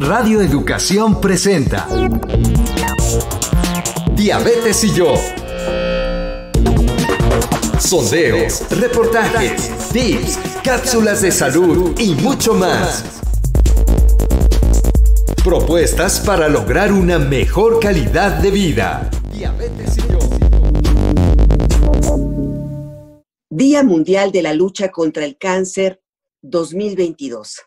Radio Educación presenta Diabetes y yo. Sondeos, reportajes, tips, cápsulas de salud y mucho más. Propuestas para lograr una mejor calidad de vida. Diabetes y yo. Día Mundial de la Lucha contra el Cáncer 2022.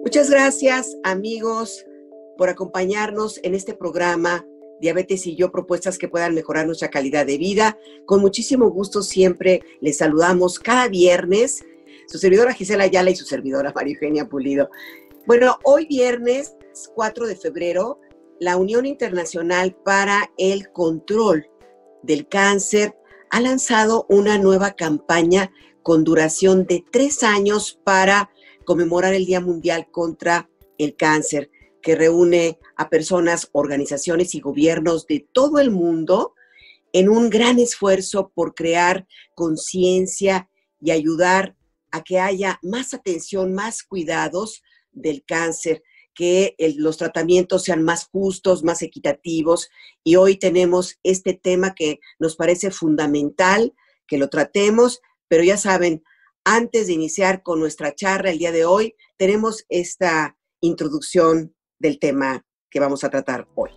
Muchas gracias, amigos, por acompañarnos en este programa Diabetes y yo, propuestas que puedan mejorar nuestra calidad de vida. Con muchísimo gusto siempre les saludamos cada viernes, su servidora Gisela Ayala y su servidora María Eugenia Pulido. Bueno, hoy viernes 4 de febrero, la Unión Internacional para el Control del Cáncer ha lanzado una nueva campaña con duración de 3 años para conmemorar el Día Mundial contra el Cáncer, que reúne a personas, organizaciones y gobiernos de todo el mundo en un gran esfuerzo por crear conciencia y ayudar a que haya más atención, más cuidados del cáncer, que los tratamientos sean más justos, más equitativos. Y hoy tenemos este tema que nos parece fundamental que lo tratemos, pero ya saben, antes de iniciar con nuestra charla el día de hoy, tenemos esta introducción del tema que vamos a tratar hoy.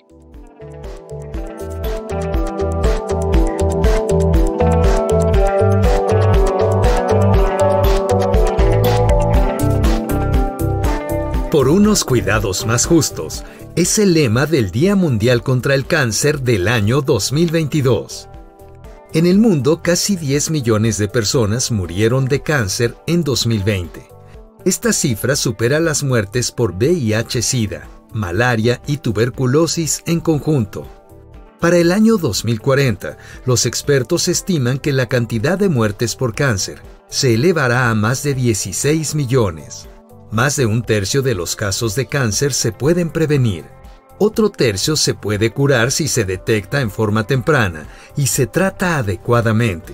Por unos cuidados más justos, es el lema del Día Mundial contra el Cáncer del año 2022. En el mundo, casi 10 millones de personas murieron de cáncer en 2020. Esta cifra supera las muertes por VIH-Sida, malaria y tuberculosis en conjunto. Para el año 2040, los expertos estiman que la cantidad de muertes por cáncer se elevará a más de 16 millones. Más de un tercio de los casos de cáncer se pueden prevenir. Otro tercio se puede curar si se detecta en forma temprana y se trata adecuadamente.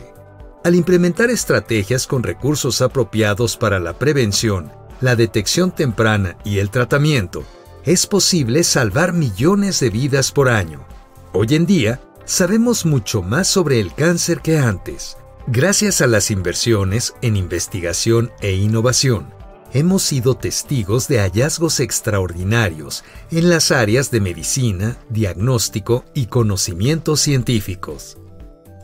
Al implementar estrategias con recursos apropiados para la prevención, la detección temprana y el tratamiento, es posible salvar millones de vidas por año. Hoy en día, sabemos mucho más sobre el cáncer que antes. Gracias a las inversiones en investigación e innovación, hemos sido testigos de hallazgos extraordinarios en las áreas de medicina, diagnóstico y conocimientos científicos.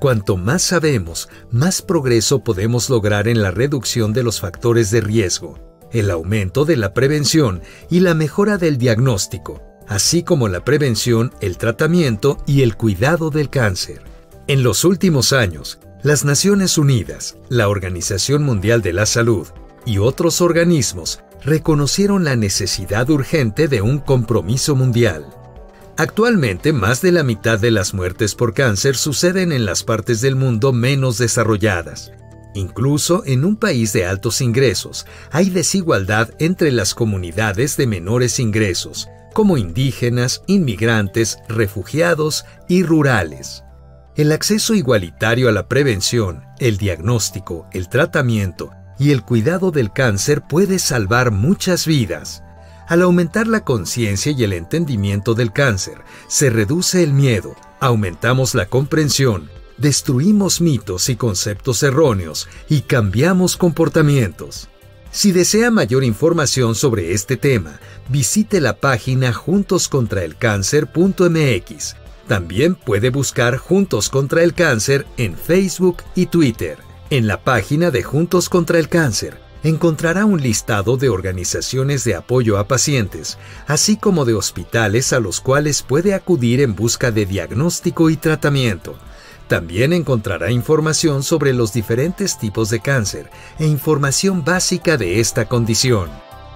Cuanto más sabemos, más progreso podemos lograr en la reducción de los factores de riesgo, el aumento de la prevención y la mejora del diagnóstico, así como la prevención, el tratamiento y el cuidado del cáncer. En los últimos años, las Naciones Unidas, la Organización Mundial de la Salud y otros organismos reconocieron la necesidad urgente de un compromiso mundial. Actualmente, más de la mitad de las muertes por cáncer suceden en las partes del mundo menos desarrolladas. Incluso en un país de altos ingresos, hay desigualdad entre las comunidades de menores ingresos, como indígenas, inmigrantes, refugiados y rurales. El acceso igualitario a la prevención, el diagnóstico, el tratamiento y el cuidado del cáncer puede salvar muchas vidas. Al aumentar la conciencia y el entendimiento del cáncer, se reduce el miedo, aumentamos la comprensión, destruimos mitos y conceptos erróneos y cambiamos comportamientos. Si desea mayor información sobre este tema, visite la página juntoscontraelcáncer.mx. También puede buscar Juntos contra el Cáncer en Facebook y Twitter. En la página de Juntos contra el Cáncer encontrará un listado de organizaciones de apoyo a pacientes, así como de hospitales a los cuales puede acudir en busca de diagnóstico y tratamiento. También encontrará información sobre los diferentes tipos de cáncer e información básica de esta condición.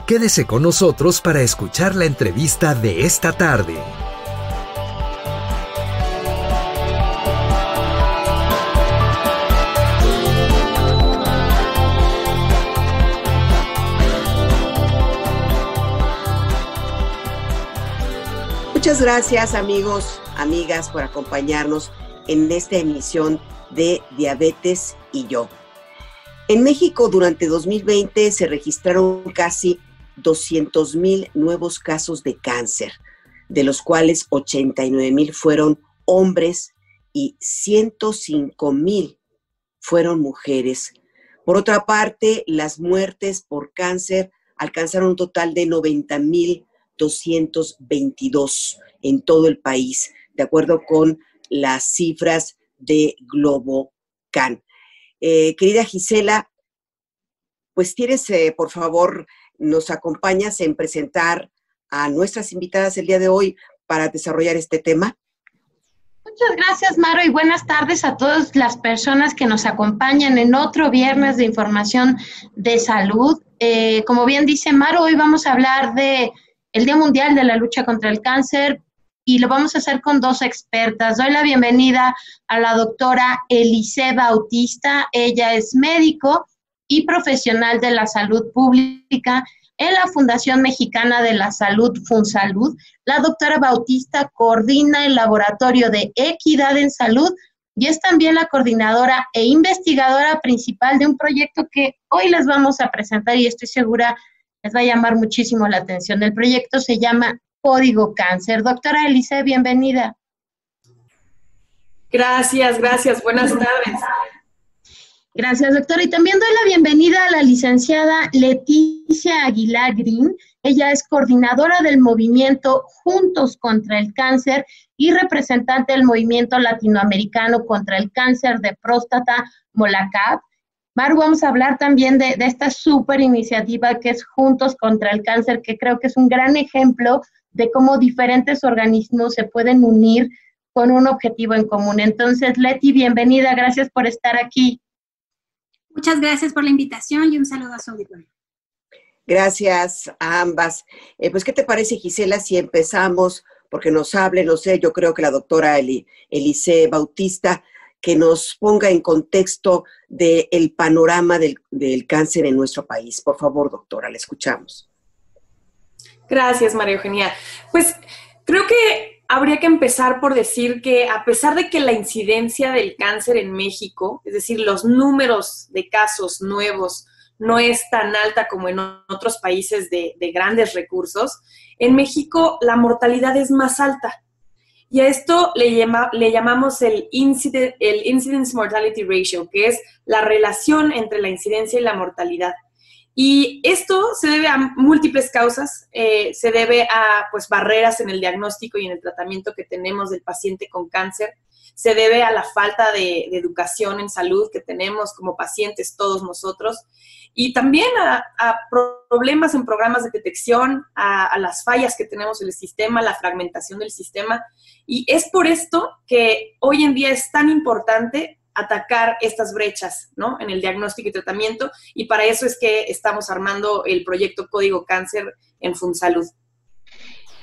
Quédese con nosotros para escuchar la entrevista de esta tarde. Muchas gracias, amigos, amigas, por acompañarnos en esta emisión de Diabetes y yo. En México durante 2020 se registraron casi 200,000 nuevos casos de cáncer, de los cuales 89,000 fueron hombres y 105,000 fueron mujeres. Por otra parte, las muertes por cáncer alcanzaron un total de 90,222 en todo el país, de acuerdo con las cifras de GloboCan. Querida Gisela, pues tienes, por favor, nos acompañas en presentar a nuestras invitadas el día de hoy para desarrollar este tema. Muchas gracias, Maro, y buenas tardes a todas las personas que nos acompañan en otro viernes de información de salud. Como bien dice Maro, hoy vamos a hablar del Día Mundial de la Lucha contra el Cáncer y lo vamos a hacer con dos expertas. Doy la bienvenida a la doctora Elisée Bautista. Ella es médico y profesional de la salud pública en la Fundación Mexicana de la Salud, FunSalud. La doctora Bautista coordina el Laboratorio de Equidad en Salud y es también la coordinadora e investigadora principal de un proyecto que hoy les vamos a presentar y estoy segura les va a llamar muchísimo la atención. El proyecto se llama Código Cáncer. Doctora Elisée, bienvenida. Gracias. Buenas tardes. Gracias, doctora. Y también doy la bienvenida a la licenciada Leticia Aguilar Green. Ella es coordinadora del movimiento Juntos contra el Cáncer y representante del movimiento latinoamericano contra el cáncer de próstata, MOLACAP. Maru, vamos a hablar también de esta súper iniciativa que es Juntos contra el Cáncer, que creo que es un gran ejemplo de cómo diferentes organismos se pueden unir con un objetivo en común. Entonces, Leti, bienvenida. Gracias por estar aquí. Muchas gracias por la invitación y un saludo a su auditorio. Gracias a ambas. Pues, ¿qué te parece, Gisela, si empezamos? Porque nos hable, no sé, yo creo que la doctora Elisée Bautista, que nos ponga en contexto del panorama del cáncer en nuestro país. Por favor, doctora, la escuchamos. Gracias, María Eugenia. Pues creo que habría que empezar por decir que a pesar de que la incidencia del cáncer en México, es decir, los números de casos nuevos, no es tan alta como en otros países de grandes recursos, en México la mortalidad es más alta. Y a esto le llamamos el Incidence Mortality Ratio, que es la relación entre la incidencia y la mortalidad. Y esto se debe a múltiples causas, se debe a pues, barreras en el diagnóstico y en el tratamiento que tenemos del paciente con cáncer, se debe a la falta de educación en salud que tenemos como pacientes todos nosotros, y también a problemas en programas de detección, a las fallas que tenemos en el sistema, la fragmentación del sistema. Y es por esto que hoy en día es tan importante atacar estas brechas, ¿no?, en el diagnóstico y tratamiento, y para eso es que estamos armando el proyecto Código Cáncer en FunSalud.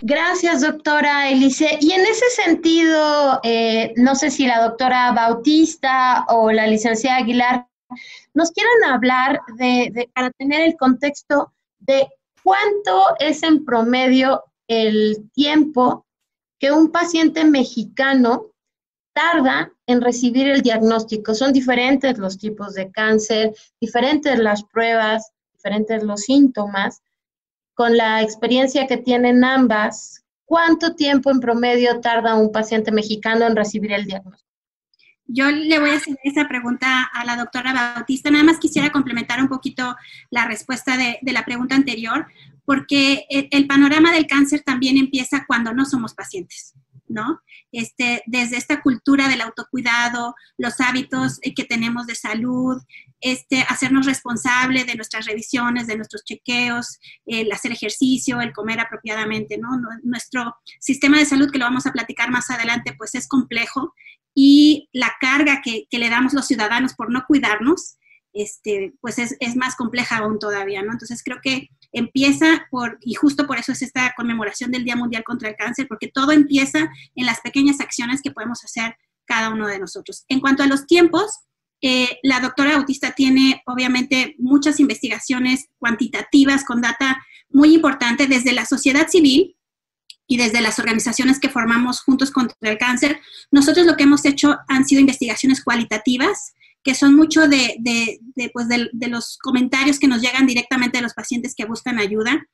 Gracias, doctora Elisée. Y en ese sentido, no sé si la doctora Bautista o la licenciada Aguilar nos quieran hablar para tener el contexto de cuánto es en promedio el tiempo que un paciente mexicano tarda en recibir el diagnóstico. Son diferentes los tipos de cáncer, diferentes las pruebas, diferentes los síntomas. Con la experiencia que tienen ambas, ¿cuánto tiempo en promedio tarda un paciente mexicano en recibir el diagnóstico? Yo le voy a hacer esa pregunta a la doctora Bautista. Nada más quisiera complementar un poquito la respuesta de la pregunta anterior, porque el panorama del cáncer también empieza cuando no somos pacientes, ¿no? Desde esta cultura del autocuidado, los hábitos que tenemos de salud, hacernos responsable de nuestras revisiones, de nuestros chequeos, el hacer ejercicio, el comer apropiadamente, ¿no? Nuestro sistema de salud, que lo vamos a platicar más adelante, pues es complejo, y la carga que le damos los ciudadanos por no cuidarnos, pues es más compleja aún todavía, ¿no? Entonces creo que empieza y justo por eso es esta conmemoración del Día Mundial contra el Cáncer, porque todo empieza en las pequeñas acciones que podemos hacer cada uno de nosotros. En cuanto a los tiempos, la doctora Bautista tiene obviamente muchas investigaciones cuantitativas con data muy importante desde la sociedad civil y desde las organizaciones que formamos Juntos contra el Cáncer. Nosotros lo que hemos hecho han sido investigaciones cualitativas que son mucho pues de los comentarios que nos llegan directamente de los pacientes que buscan ayuda.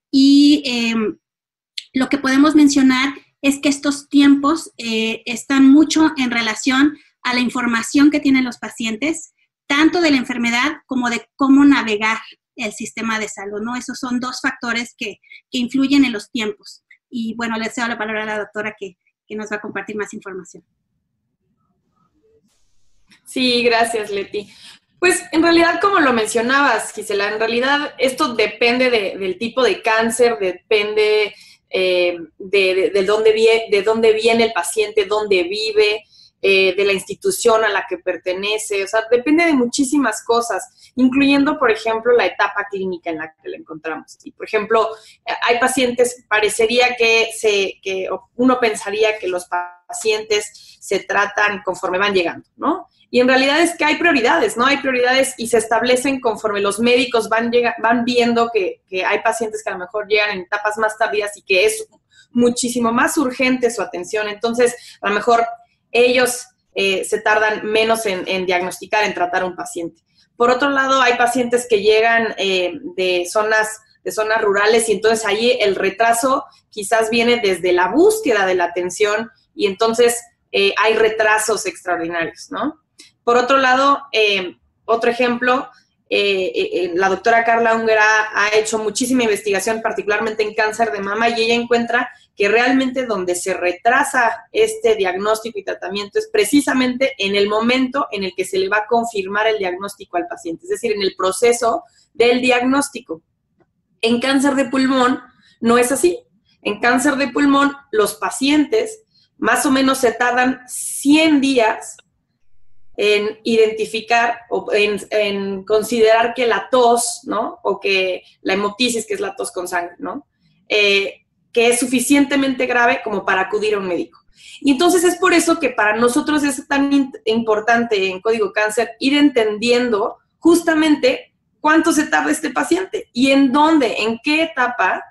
Y lo que podemos mencionar es que estos tiempos están mucho en relación a la información que tienen los pacientes, tanto de la enfermedad como de cómo navegar el sistema de salud, ¿no? Esos son dos factores que influyen en los tiempos. Y bueno, le cedo la palabra a la doctora que nos va a compartir más información. Sí, gracias, Leti. Pues en realidad, como lo mencionabas, Gisela, en realidad esto depende del tipo de cáncer, depende de dónde viene el paciente, dónde vive, de la institución a la que pertenece, o sea, depende de muchísimas cosas, incluyendo, por ejemplo, la etapa clínica en la que la encontramos. Y, por ejemplo, hay pacientes, parecería que uno pensaría que los pacientes se tratan conforme van llegando, ¿no? Y en realidad es que hay prioridades, ¿no? Hay prioridades y se establecen conforme los médicos van viendo que hay pacientes que a lo mejor llegan en etapas más tardías y que es muchísimo más urgente su atención. Entonces, a lo mejor ellos se tardan menos en diagnosticar, en tratar a un paciente. Por otro lado, hay pacientes que llegan de zonas rurales y entonces ahí el retraso quizás viene desde la búsqueda de la atención y entonces hay retrasos extraordinarios, ¿no? Por otro lado, otro ejemplo, la doctora Carla Unger ha hecho muchísima investigación, particularmente en cáncer de mama, y ella encuentra que realmente donde se retrasa este diagnóstico y tratamiento es precisamente en el momento en el que se le va a confirmar el diagnóstico al paciente, es decir, en el proceso del diagnóstico. En cáncer de pulmón no es así. En cáncer de pulmón, los pacientes más o menos se tardan 100 días en identificar o en considerar que la tos, ¿no? O que la hemoptisis, que es la tos con sangre, ¿no? Que es suficientemente grave como para acudir a un médico. Y entonces es por eso que para nosotros es tan importante en Código Cáncer ir entendiendo justamente cuánto se tarda este paciente y en dónde, en qué etapa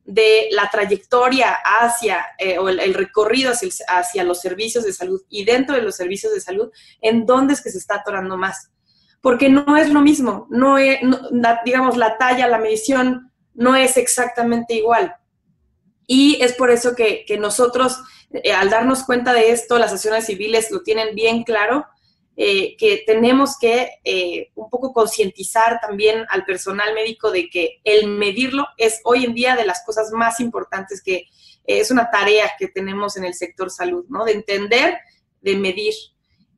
de la trayectoria hacia, o el recorrido hacia los servicios de salud y dentro de los servicios de salud, en dónde es que se está atorando más. Porque no es lo mismo, digamos, la talla, la medición no es exactamente igual. Y es por eso que nosotros, al darnos cuenta de esto, las asociaciones civiles lo tienen bien claro, que tenemos que un poco concientizar también al personal médico de que el medirlo es hoy en día de las cosas más importantes, que es una tarea que tenemos en el sector salud, ¿no? De entender, de medir.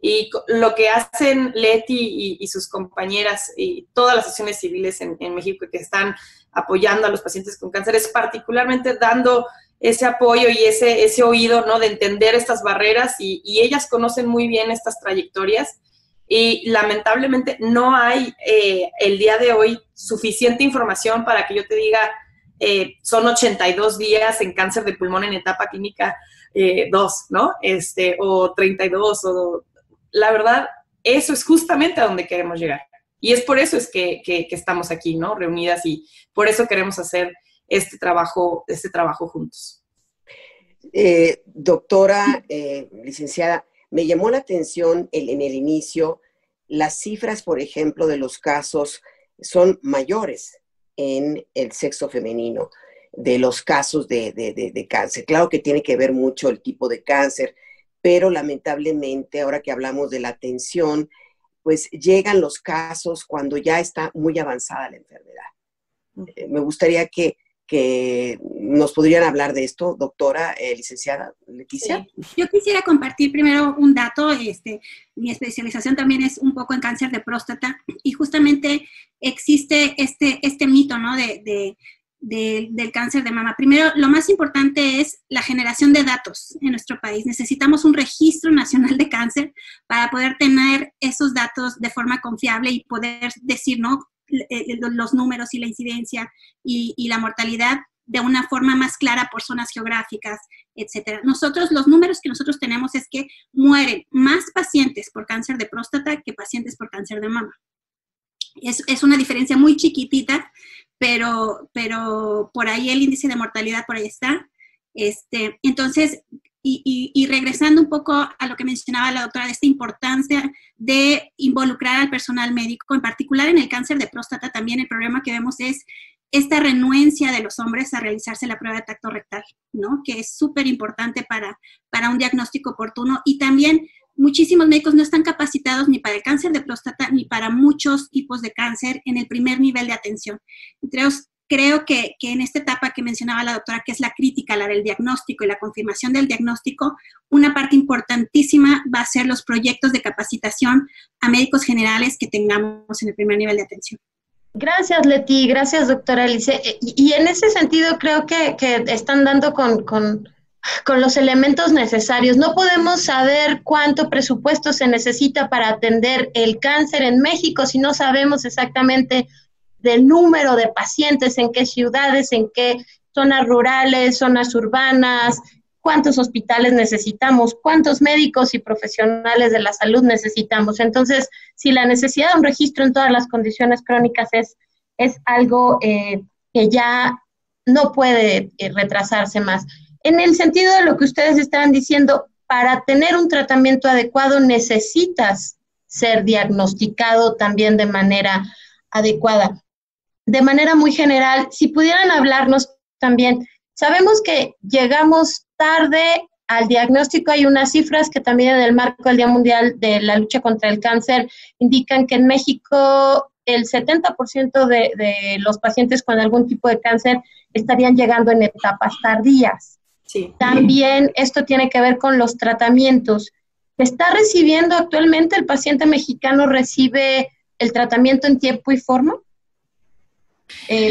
Y lo que hacen Leti y sus compañeras y todas las asociaciones civiles en México que están apoyando a los pacientes con cáncer es particularmente dando ese apoyo y ese oído, ¿no? De entender estas barreras y ellas conocen muy bien estas trayectorias y lamentablemente no hay el día de hoy suficiente información para que yo te diga son 82 días en cáncer de pulmón en etapa clínica 2, ¿no? O 32, o la verdad, eso es justamente a donde queremos llegar. Y es por eso es que estamos aquí, ¿no? Reunidas y por eso queremos hacer este trabajo juntos. Doctora, licenciada, me llamó la atención en el inicio, las cifras, por ejemplo, de los casos son mayores en el sexo femenino, de los casos de cáncer. Claro que tiene que ver mucho el tipo de cáncer, pero lamentablemente, ahora que hablamos de la atención, pues llegan los casos cuando ya está muy avanzada la enfermedad. Me gustaría que nos podrían hablar de esto, doctora, licenciada Leticia. Sí. Yo quisiera compartir primero un dato. Mi especialización también es un poco en cáncer de próstata y justamente existe este mito, ¿no? Del cáncer de mama. Primero, lo más importante es la generación de datos en nuestro país. Necesitamos un registro nacional de cáncer para poder tener esos datos de forma confiable y poder decir, ¿no? Los números y la incidencia y la mortalidad de una forma más clara por zonas geográficas, etcétera. Los números que nosotros tenemos es que mueren más pacientes por cáncer de próstata que pacientes por cáncer de mama. Es una diferencia muy chiquitita, pero por ahí el índice de mortalidad por ahí está. Entonces, y regresando un poco a lo que mencionaba la doctora de esta importancia de involucrar al personal médico, en particular en el cáncer de próstata también el problema que vemos es esta renuencia de los hombres a realizarse la prueba de tacto rectal, ¿no? Que es súper importante para un diagnóstico oportuno, y también muchísimos médicos no están capacitados ni para el cáncer de próstata ni para muchos tipos de cáncer en el primer nivel de atención. Entonces, creo que en esta etapa que mencionaba la doctora, que es la crítica, la del diagnóstico y la confirmación del diagnóstico, una parte importantísima va a ser los proyectos de capacitación a médicos generales que tengamos en el primer nivel de atención. Gracias, Leti. Gracias, doctora Alice. Y en ese sentido creo que están dando con los elementos necesarios. No podemos saber cuánto presupuesto se necesita para atender el cáncer en México si no sabemos exactamente del número de pacientes, en qué ciudades, en qué zonas rurales, zonas urbanas, cuántos hospitales necesitamos, cuántos médicos y profesionales de la salud necesitamos. Entonces, si la necesidad de un registro en todas las condiciones crónicas es algo que ya no puede retrasarse más. En el sentido de lo que ustedes estaban diciendo, para tener un tratamiento adecuado necesitas ser diagnosticado también de manera adecuada. De manera muy general, si pudieran hablarnos también, sabemos que llegamos tarde al diagnóstico. Hay unas cifras que también en el marco del Día Mundial de la Lucha contra el Cáncer indican que en México el 70% de los pacientes con algún tipo de cáncer estarían llegando en etapas tardías. Sí. También esto tiene que ver con los tratamientos. ¿Está recibiendo actualmente el paciente mexicano, recibe el tratamiento en tiempo y forma?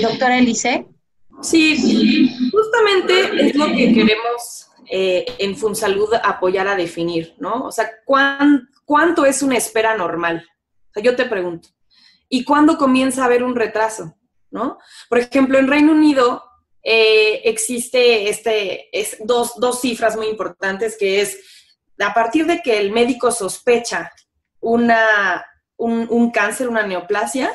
Doctora Alice. Sí, justamente es lo que queremos en FunSalud apoyar a definir, ¿no? O sea, ¿cuánto es una espera normal? O sea, yo te pregunto. ¿Y cuándo comienza a haber un retraso? ¿No? Por ejemplo, en Reino Unido existe dos cifras muy importantes, que es a partir de que el médico sospecha un cáncer, una neoplasia,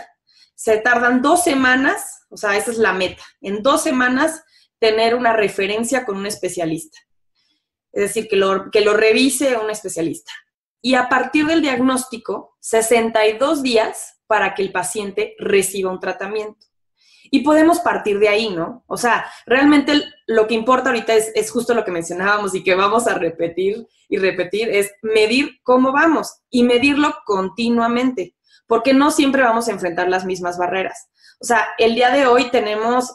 se tardan 2 semanas, o sea, esa es la meta, en 2 semanas tener una referencia con un especialista. Es decir, que lo revise un especialista. Y a partir del diagnóstico, 62 días para que el paciente reciba un tratamiento. Y podemos partir de ahí, ¿no? O sea, realmente lo que importa ahorita es justo lo que mencionábamos y que vamos a repetir y repetir, es medir cómo vamos y medirlo continuamente, porque no siempre vamos a enfrentar las mismas barreras. O sea, el día de hoy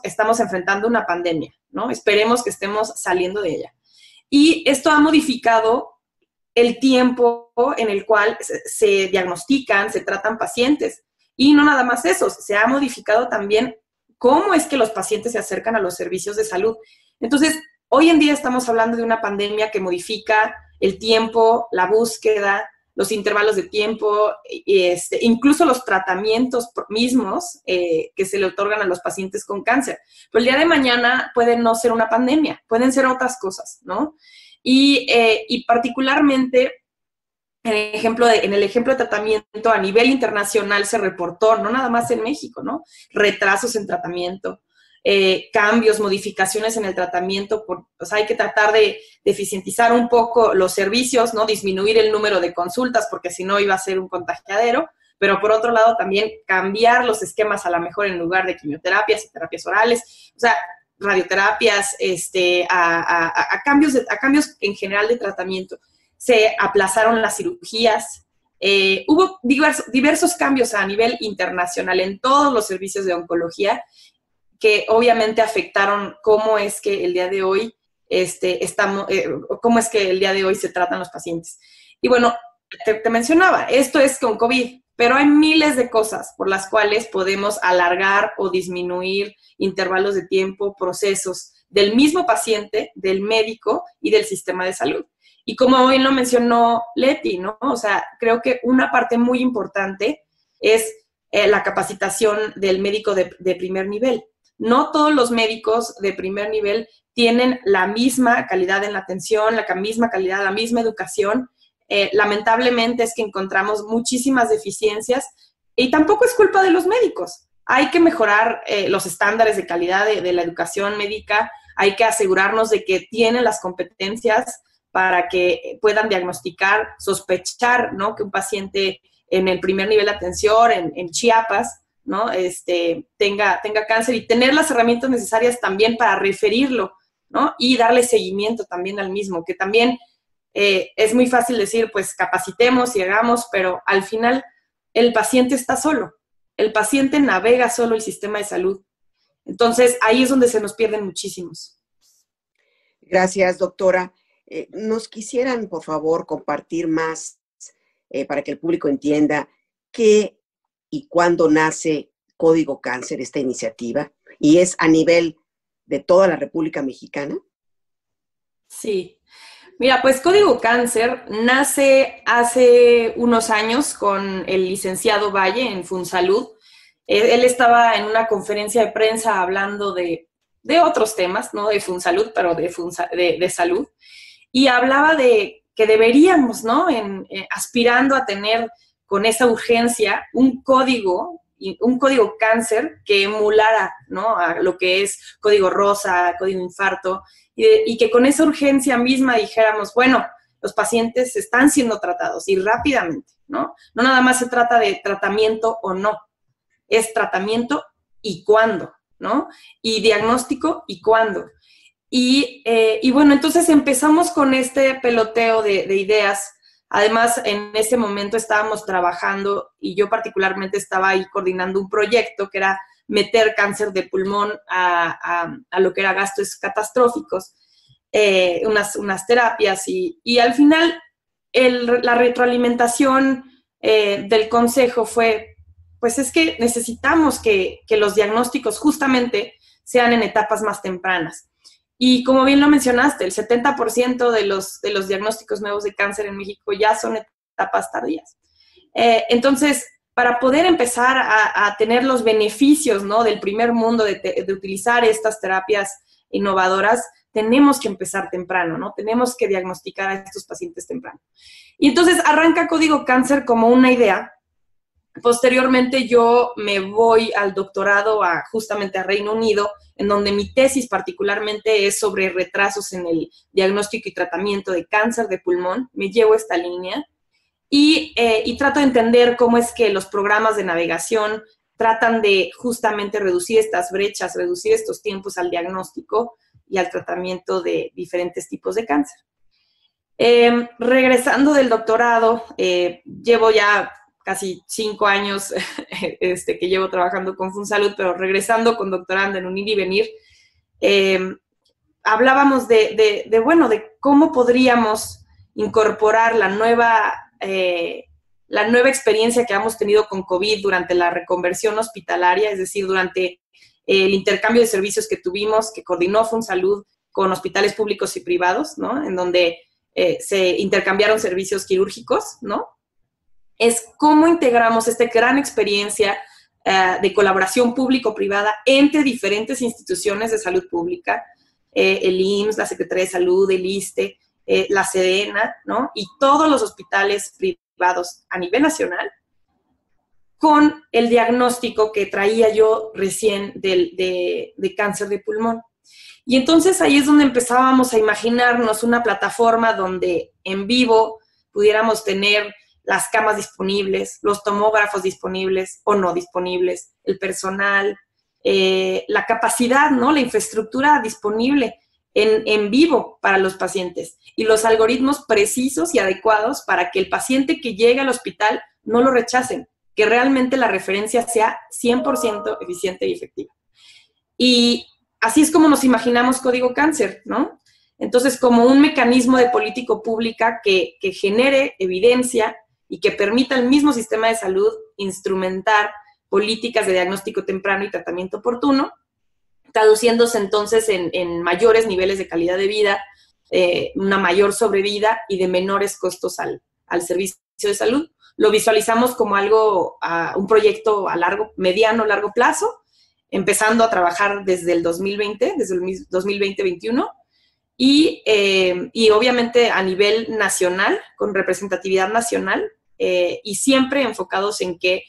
estamos enfrentando una pandemia, ¿no? Esperemos que estemos saliendo de ella. Y esto ha modificado el tiempo en el cual se diagnostican, se tratan pacientes. Y no nada más eso, se ha modificado también cómo es que los pacientes se acercan a los servicios de salud. Entonces, hoy en día estamos hablando de una pandemia que modifica el tiempo, la búsqueda, los intervalos de tiempo, incluso los tratamientos mismos que se le otorgan a los pacientes con cáncer. Pero el día de mañana puede no ser una pandemia, pueden ser otras cosas, ¿no? Y particularmente en el ejemplo de tratamiento a nivel internacional se reportó, no nada más en México, ¿no? Retrasos en tratamiento, cambios, modificaciones en el tratamiento, o sea, hay que tratar de eficientizar un poco los servicios, ¿no? Disminuir el número de consultas, porque si no iba a ser un contagiadero, pero por otro lado también cambiar los esquemas a lo mejor en lugar de quimioterapias y terapias orales, o sea, radioterapias, a cambios en general de tratamiento. Se aplazaron las cirugías, hubo diversos cambios a nivel internacional en todos los servicios de oncología que obviamente afectaron cómo es que el día de hoy cómo es que el día de hoy se tratan los pacientes. Y bueno, te mencionaba, esto es con COVID, pero hay miles de cosas por las cuales podemos alargar o disminuir intervalos de tiempo, procesos del mismo paciente, del médico y del sistema de salud. Y como hoy lo mencionó Leti, ¿no? O sea, creo que una parte muy importante es la capacitación del médico de primer nivel. No todos los médicos de primer nivel tienen la misma calidad en la atención, la misma calidad, la misma educación. Lamentablemente es que encontramos muchísimas deficiencias y tampoco es culpa de los médicos. Hay que mejorar los estándares de calidad de la educación médica, hay que asegurarnos de que tienen las competencias para que puedan diagnosticar, sospechar, ¿no? Que un paciente en el primer nivel de atención, en Chiapas, ¿no? Tenga cáncer, y tener las herramientas necesarias también para referirlo, ¿no? Y darle seguimiento también al mismo, que también es muy fácil decir, pues capacitemos y hagamos, pero al final el paciente está solo, el paciente navega solo el sistema de salud. Entonces, ahí es donde se nos pierden muchísimos. Gracias, doctora. ¿Nos quisieran, por favor, compartir más para que el público entienda qué y cuándo nace Código Cáncer, esta iniciativa? ¿Y es a nivel de toda la República Mexicana? Sí. Mira, pues Código Cáncer nace hace unos años con el licenciado Valle en Funsalud. Él estaba en una conferencia de prensa hablando de otros temas, no de Funsalud, pero de salud, y hablaba de que deberíamos, ¿no? Aspirando a tener con esa urgencia un código cáncer que emulara, ¿no? A lo que es código rosa, código infarto, y que con esa urgencia misma dijéramos, bueno, los pacientes están siendo tratados y rápidamente, ¿no? No nada más se trata de tratamiento o no, es tratamiento y cuándo, ¿no? Y diagnóstico y cuándo. Y bueno, entonces empezamos con este peloteo de ideas. Además, en ese momento estábamos trabajando, y yo particularmente estaba ahí coordinando un proyecto que era meter cáncer de pulmón a lo que era gastos catastróficos, unas terapias, y al final la retroalimentación del consejo fue, pues es que necesitamos que los diagnósticos justamente sean en etapas más tempranas. Y como bien lo mencionaste, el 70% de los diagnósticos nuevos de cáncer en México ya son etapas tardías. Entonces, para poder empezar a tener los beneficios, ¿no? Del primer mundo de utilizar estas terapias innovadoras, tenemos que empezar temprano, ¿no? Tenemos que diagnosticar a estos pacientes temprano. Y entonces arranca Código Cáncer como una idea. Posteriormente yo me voy al doctorado justamente a Reino Unido, en donde mi tesis particularmente es sobre retrasos en el diagnóstico y tratamiento de cáncer de pulmón. Me llevo esta línea y trato de entender cómo es que los programas de navegación tratan de justamente reducir estas brechas, reducir estos tiempos al diagnóstico y al tratamiento de diferentes tipos de cáncer. Regresando del doctorado, llevo ya casi 5 años que llevo trabajando con Funsalud, pero regresando con doctorando en un ir y venir, hablábamos de cómo podríamos incorporar la nueva experiencia que hemos tenido con COVID durante la reconversión hospitalaria, es decir, durante el intercambio de servicios que tuvimos, que coordinó Funsalud con hospitales públicos y privados, ¿no? En donde se intercambiaron servicios quirúrgicos, ¿no? Es cómo integramos esta gran experiencia de colaboración público-privada entre diferentes instituciones de salud pública, el IMSS, la Secretaría de Salud, el ISSSTE, la SEDENA, ¿no? Y todos los hospitales privados a nivel nacional, con el diagnóstico que traía yo recién de cáncer de pulmón. Y entonces ahí es donde empezábamos a imaginarnos una plataforma donde en vivo pudiéramos tener las camas disponibles, los tomógrafos disponibles o no disponibles, el personal, la capacidad, ¿no? La infraestructura disponible en vivo para los pacientes y los algoritmos precisos y adecuados para que el paciente que llegue al hospital no lo rechacen, que realmente la referencia sea 100% eficiente y efectiva. Y así es como nos imaginamos Código Cáncer, ¿no? Entonces, como un mecanismo de política pública que genere evidencia y que permita al mismo sistema de salud instrumentar políticas de diagnóstico temprano y tratamiento oportuno, traduciéndose entonces en mayores niveles de calidad de vida, una mayor sobrevida y de menores costos al servicio de salud. Lo visualizamos como algo, un proyecto a mediano, largo plazo, empezando a trabajar desde el 2020, desde el 2020-21, y obviamente a nivel nacional, con representatividad nacional, y siempre enfocados en que,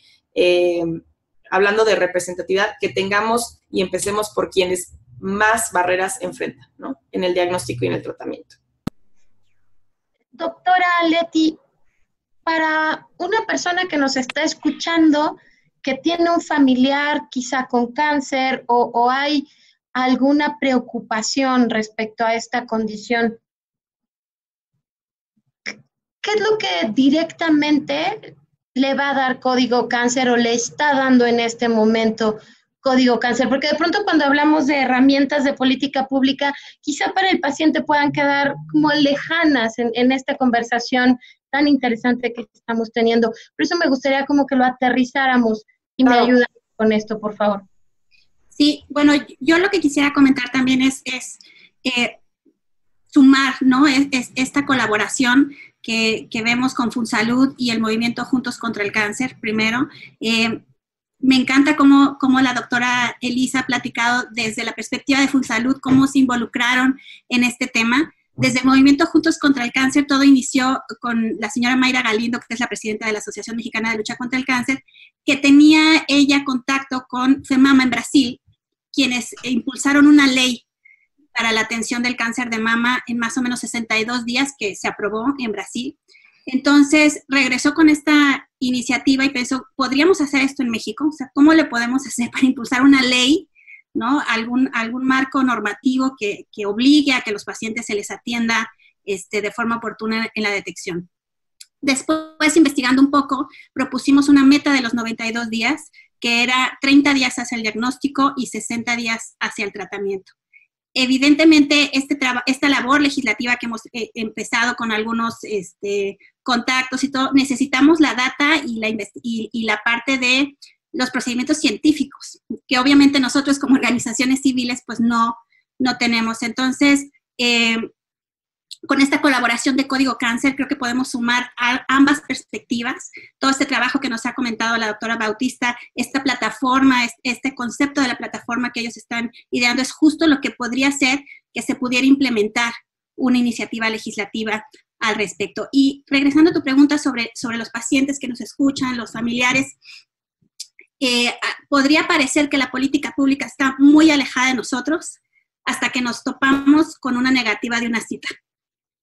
hablando de representatividad, que tengamos y empecemos por quienes más barreras enfrentan, ¿no? En el diagnóstico y en el tratamiento. Doctora Leti, para una persona que nos está escuchando, que tiene un familiar quizá con cáncer o hay alguna preocupación respecto a esta condición, ¿qué es lo que directamente le va a dar código cáncer o le está dando en este momento código cáncer? Porque de pronto cuando hablamos de herramientas de política pública, quizá para el paciente puedan quedar como lejanas en esta conversación tan interesante que estamos teniendo. Por eso me gustaría como que lo aterrizáramos y me ayudan con esto, por favor. Sí, bueno, yo lo que quisiera comentar también es sumar, ¿no? Es esta colaboración que vemos con FunSalud y el movimiento Juntos contra el Cáncer, primero. Me encanta cómo la doctora Elisa ha platicado desde la perspectiva de FunSalud, cómo se involucraron en este tema. Desde el movimiento Juntos contra el Cáncer, todo inició con la señora Mayra Galindo, que es la presidenta de la Asociación Mexicana de Lucha contra el Cáncer, que tenía ella contacto con FEMAMA en Brasil, quienes impulsaron una ley para la atención del cáncer de mama en más o menos 62 días, que se aprobó en Brasil. Entonces, regresó con esta iniciativa y pensó, ¿podríamos hacer esto en México? O sea, ¿cómo le podemos hacer para impulsar una ley, ¿no? Algún marco normativo que obligue a que los pacientes se les atienda de forma oportuna en la detección. Después, investigando un poco, propusimos una meta de los 92 días, que era 30 días hacia el diagnóstico y 60 días hacia el tratamiento. Evidentemente, esta labor legislativa que hemos empezado con algunos contactos y todo, necesitamos la data y la parte de los procedimientos científicos, que obviamente nosotros como organizaciones civiles pues no tenemos. Entonces, con esta colaboración de Código Cáncer, creo que podemos sumar a ambas perspectivas. Todo este trabajo que nos ha comentado la doctora Bautista, esta plataforma, este concepto de la plataforma que ellos están ideando, es justo lo que podría ser que se pudiera implementar una iniciativa legislativa al respecto. Y regresando a tu pregunta sobre los pacientes que nos escuchan, los familiares, podría parecer que la política pública está muy alejada de nosotros hasta que nos topamos con una negativa de una cita,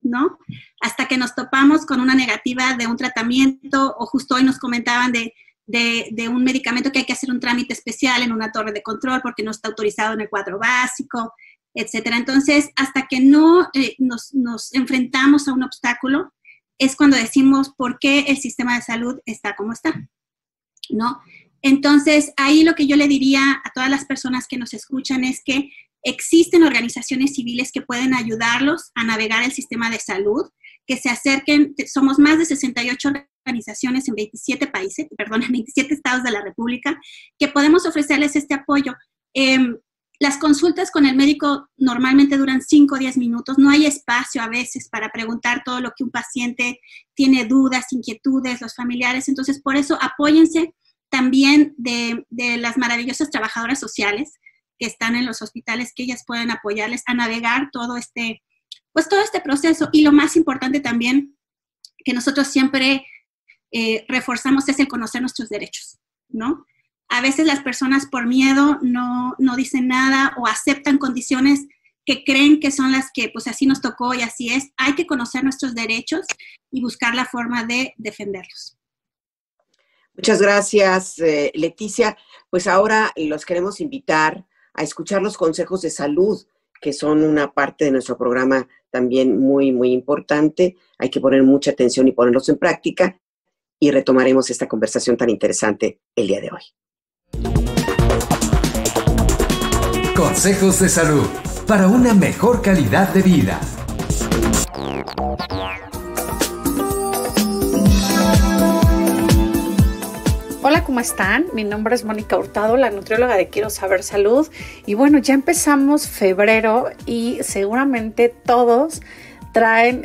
¿no? Hasta que nos topamos con una negativa de un tratamiento, o justo hoy nos comentaban de un medicamento que hay que hacer un trámite especial en una torre de control porque no está autorizado en el cuadro básico, etcétera. Entonces, hasta que no nos enfrentamos a un obstáculo, es cuando decimos por qué el sistema de salud está como está, ¿no? Entonces, ahí lo que yo le diría a todas las personas que nos escuchan es que existen organizaciones civiles que pueden ayudarlos a navegar el sistema de salud, que se acerquen. Somos más de 68 organizaciones en 27 países, en 27 estados de la República, que podemos ofrecerles este apoyo. Las consultas con el médico normalmente duran 5 o 10 minutos. No hay espacio a veces para preguntar todo lo que un paciente tiene, dudas, inquietudes, los familiares. Entonces, por eso, apóyense también de las maravillosas trabajadoras sociales que están en los hospitales, que ellas pueden apoyarles a navegar todo este proceso. Y lo más importante también, que nosotros siempre reforzamos, es el conocer nuestros derechos, ¿no? A veces las personas por miedo no dicen nada o aceptan condiciones que creen que son las que pues así nos tocó y así es. Hay que conocer nuestros derechos y buscar la forma de defenderlos. Muchas gracias, Leticia. Pues ahora los queremos invitar a escuchar los consejos de salud, que son una parte de nuestro programa también muy, muy importante. Hay que poner mucha atención y ponerlos en práctica, y retomaremos esta conversación tan interesante el día de hoy. Consejos de salud para una mejor calidad de vida. Hola, ¿cómo están? Mi nombre es Mónica Hurtado, la nutrióloga de Quiero Saber Salud. Y bueno, ya empezamos febrero y seguramente todos traen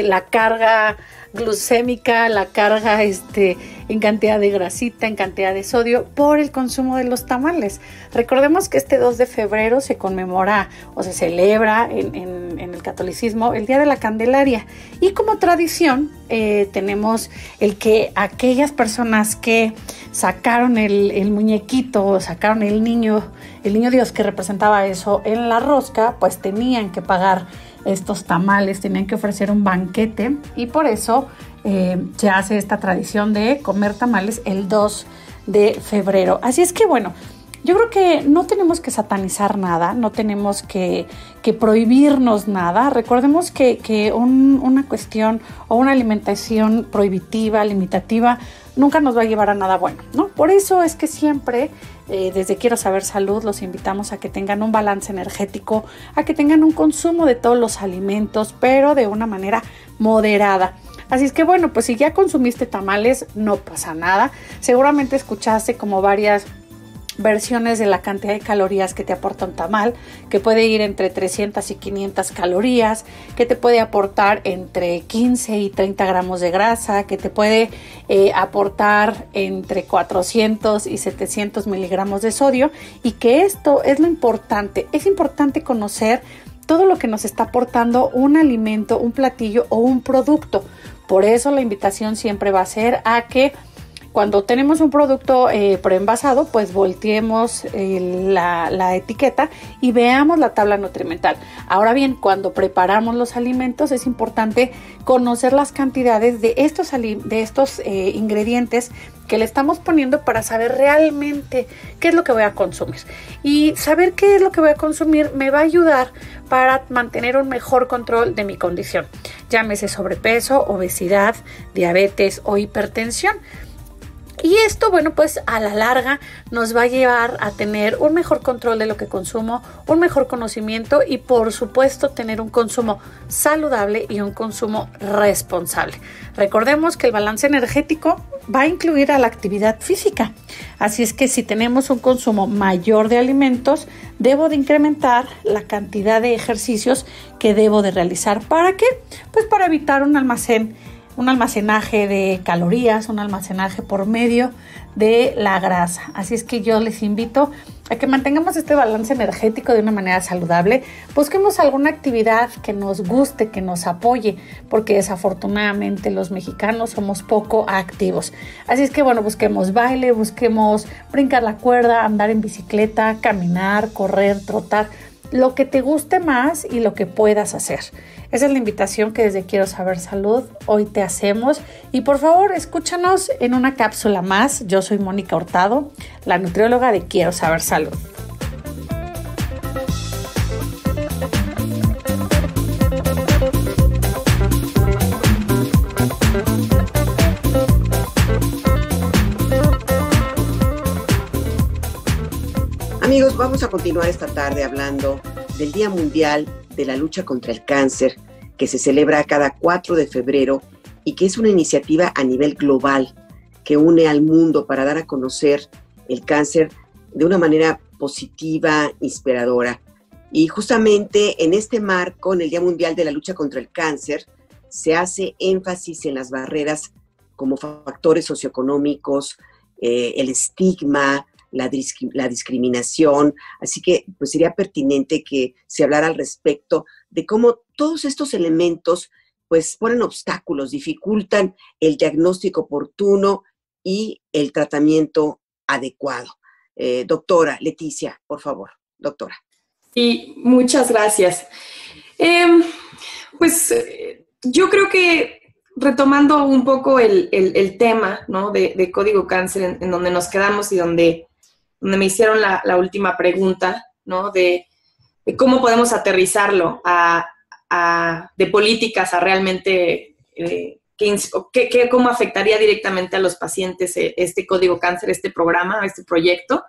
la carga glucémica, la carga en cantidad de grasita, en cantidad de sodio por el consumo de los tamales. Recordemos que este 2 de febrero se conmemora o se celebra en el catolicismo el Día de la Candelaria, y como tradición tenemos el que aquellas personas que sacaron el muñequito, sacaron el niño Dios que representaba eso en la rosca, pues tenían que pagar estos tamales, tenían que ofrecer un banquete y por eso se hace esta tradición de comer tamales el 2 de febrero. Así es que bueno, yo creo que no tenemos que satanizar nada, no tenemos que prohibirnos nada. Recordemos que una cuestión o una alimentación prohibitiva, limitativa, nunca nos va a llevar a nada bueno, ¿no? Por eso es que siempre, desde Quiero Saber Salud, los invitamos a que tengan un balance energético, a que tengan un consumo de todos los alimentos, pero de una manera moderada. Así es que bueno, pues si ya consumiste tamales, no pasa nada. Seguramente escuchaste como varias versiones de la cantidad de calorías que te aporta un tamal, que puede ir entre 300 y 500 calorías, que te puede aportar entre 15 y 30 gramos de grasa, que te puede aportar entre 400 y 700 miligramos de sodio, y que esto es lo importante. Es importante conocer todo lo que nos está aportando un alimento, un platillo o un producto. Por eso la invitación siempre va a ser a que cuando tenemos un producto preenvasado, pues volteemos la etiqueta y veamos la tabla nutrimental. Ahora bien, cuando preparamos los alimentos es importante conocer las cantidades de estos ingredientes que le estamos poniendo para saber realmente qué es lo que voy a consumir. Y saber qué es lo que voy a consumir me va a ayudar para mantener un mejor control de mi condición. Llámese sobrepeso, obesidad, diabetes o hipertensión. Y esto, bueno, pues a la larga nos va a llevar a tener un mejor control de lo que consumo, un mejor conocimiento y por supuesto tener un consumo saludable y un consumo responsable. Recordemos que el balance energético va a incluir a la actividad física. Así es que si tenemos un consumo mayor de alimentos, debo de incrementar la cantidad de ejercicios que debo de realizar. ¿Para qué? Pues para evitar un almacenaje de calorías, un almacenaje por medio de la grasa. Así es que yo les invito a que mantengamos este balance energético de una manera saludable. Busquemos alguna actividad que nos guste, que nos apoye, porque desafortunadamente los mexicanos somos poco activos. Así es que bueno, busquemos baile, busquemos brincar la cuerda, andar en bicicleta, caminar, correr, trotar, lo que te guste más y lo que puedas hacer. Esa es la invitación que desde Quiero Saber Salud hoy te hacemos. Y por favor, escúchanos en una cápsula más. Yo soy Mónica Hurtado, la nutrióloga de Quiero Saber Salud. Amigos, vamos a continuar esta tarde hablando del Día Mundial de la Lucha contra el Cáncer, que se celebra cada 4 de febrero y que es una iniciativa a nivel global que une al mundo para dar a conocer el cáncer de una manera positiva, inspiradora. Y justamente en este marco, en el Día Mundial de la Lucha contra el Cáncer, se hace énfasis en las barreras como factores socioeconómicos, el estigma, la discriminación, así que pues sería pertinente que se hablara al respecto de cómo todos estos elementos pues ponen obstáculos, dificultan el diagnóstico oportuno y el tratamiento adecuado. Doctora Leticia, por favor, doctora. Sí, muchas gracias. Yo creo que retomando un poco el tema, ¿no?, de Código Cáncer, en donde nos quedamos y donde me hicieron la última pregunta, ¿no?, de cómo podemos aterrizarlo de políticas a realmente cómo afectaría directamente a los pacientes este Código Cáncer, este programa, este proyecto.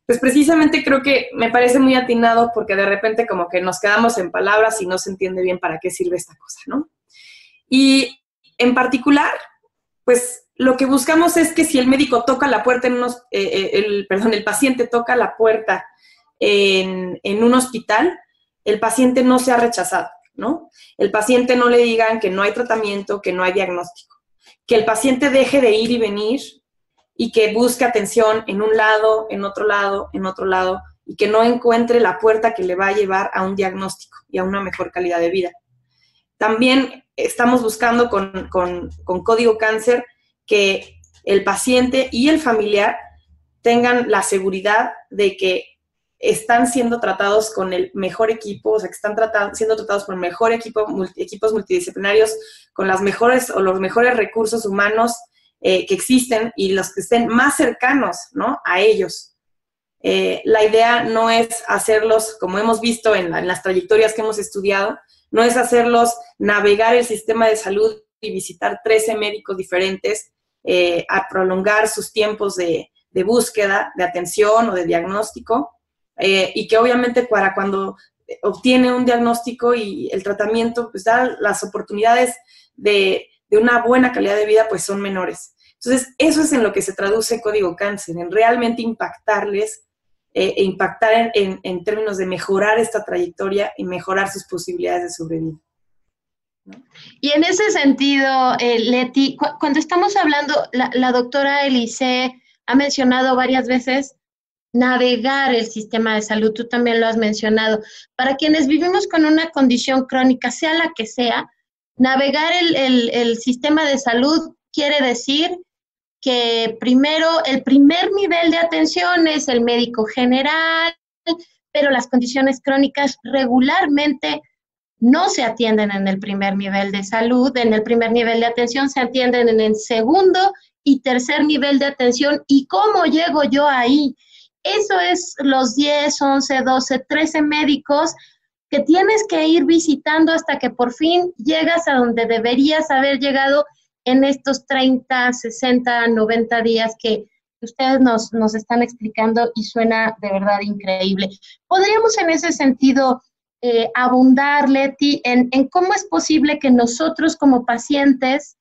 Pues precisamente creo que me parece muy atinado porque de repente como que nos quedamos en palabras y no se entiende bien para qué sirve esta cosa, ¿no? Y en particular, pues lo que buscamos es que si el médico toca la puerta el paciente toca la puerta en un hospital, el paciente no sea rechazado, ¿no? El paciente no le digan que no hay tratamiento, que no hay diagnóstico, que el paciente deje de ir y venir y que busque atención en un lado, en otro lado, en otro lado, y que no encuentre la puerta que le va a llevar a un diagnóstico y a una mejor calidad de vida. También estamos buscando con Código Cáncer que el paciente y el familiar tengan la seguridad de que están siendo tratados con el mejor equipo, o sea, que están siendo tratados por el mejor equipo, equipos multidisciplinarios, con las mejores o los mejores recursos humanos que existen y los que estén más cercanos, ¿no?, a ellos. La idea no es hacerlos, como hemos visto en las trayectorias que hemos estudiado, no es hacerlos navegar el sistema de salud y visitar 13 médicos diferentes, a prolongar sus tiempos de búsqueda, de atención o de diagnóstico, y que obviamente para cuando obtiene un diagnóstico y el tratamiento, pues las oportunidades de una buena calidad de vida pues son menores. Entonces, eso es en lo que se traduce Código Cáncer, en realmente impactarles, impactar en términos de mejorar esta trayectoria y mejorar sus posibilidades de sobrevivir, ¿no? Y en ese sentido, Leti, cuando estamos hablando, la doctora Elise ha mencionado varias veces navegar el sistema de salud, tú también lo has mencionado. Para quienes vivimos con una condición crónica, sea la que sea, navegar el sistema de salud quiere decir que primero el primer nivel de atención es el médico general, pero las condiciones crónicas regularmente no se atienden en el primer nivel de salud, en el primer nivel de atención, se atienden en el segundo y tercer nivel de atención. ¿Y cómo llego yo ahí? Eso es los 10, 11, 12, 13 médicos que tienes que ir visitando hasta que por fin llegas a donde deberías haber llegado en estos 30, 60, 90 días que ustedes nos están explicando y suena de verdad increíble. ¿Podríamos en ese sentido abundar, Leti, en cómo es posible que nosotros como pacientes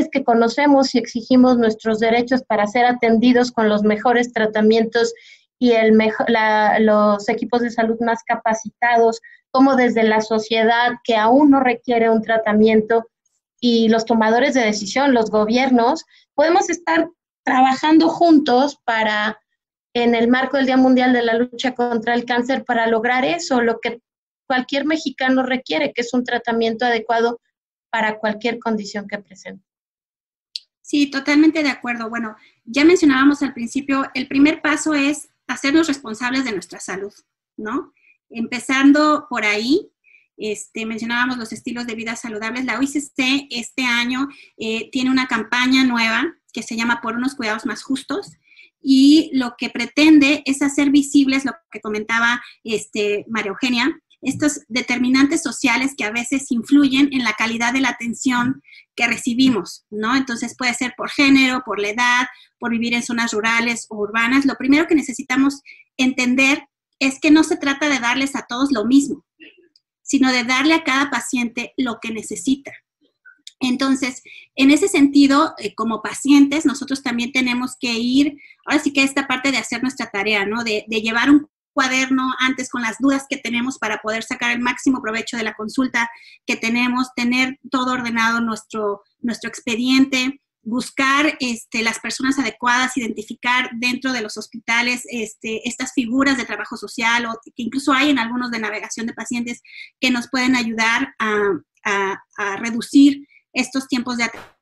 que conocemos y exigimos nuestros derechos para ser atendidos con los mejores tratamientos y los equipos de salud más capacitados, como desde la sociedad que aún no requiere un tratamiento y los tomadores de decisión, los gobiernos, podemos estar trabajando juntos para, en el marco del Día Mundial de la Lucha contra el Cáncer, para lograr eso, lo que cualquier mexicano requiere, que es un tratamiento adecuado para cualquier condición que presente? Sí, totalmente de acuerdo. Bueno, ya mencionábamos al principio, el primer paso es hacernos responsables de nuestra salud, ¿no? Empezando por ahí, mencionábamos los estilos de vida saludables. La OICC este año tiene una campaña nueva que se llama Por unos cuidados más justos, y lo que pretende es hacer visibles lo que comentaba María Eugenia, estos determinantes sociales que a veces influyen en la calidad de la atención que recibimos, ¿no? Entonces puede ser por género, por la edad, por vivir en zonas rurales o urbanas. Lo primero que necesitamos entender es que no se trata de darles a todos lo mismo, sino de darle a cada paciente lo que necesita. Entonces, en ese sentido, como pacientes, nosotros también tenemos que ir, ahora sí que esta parte de hacer nuestra tarea, ¿no? De llevar un cuaderno antes con las dudas que tenemos para poder sacar el máximo provecho de la consulta que tenemos, tener todo ordenado nuestro expediente, buscar las personas adecuadas, identificar dentro de los hospitales estas figuras de trabajo social, o que incluso hay en algunos de navegación de pacientes que nos pueden ayudar a reducir estos tiempos de atención.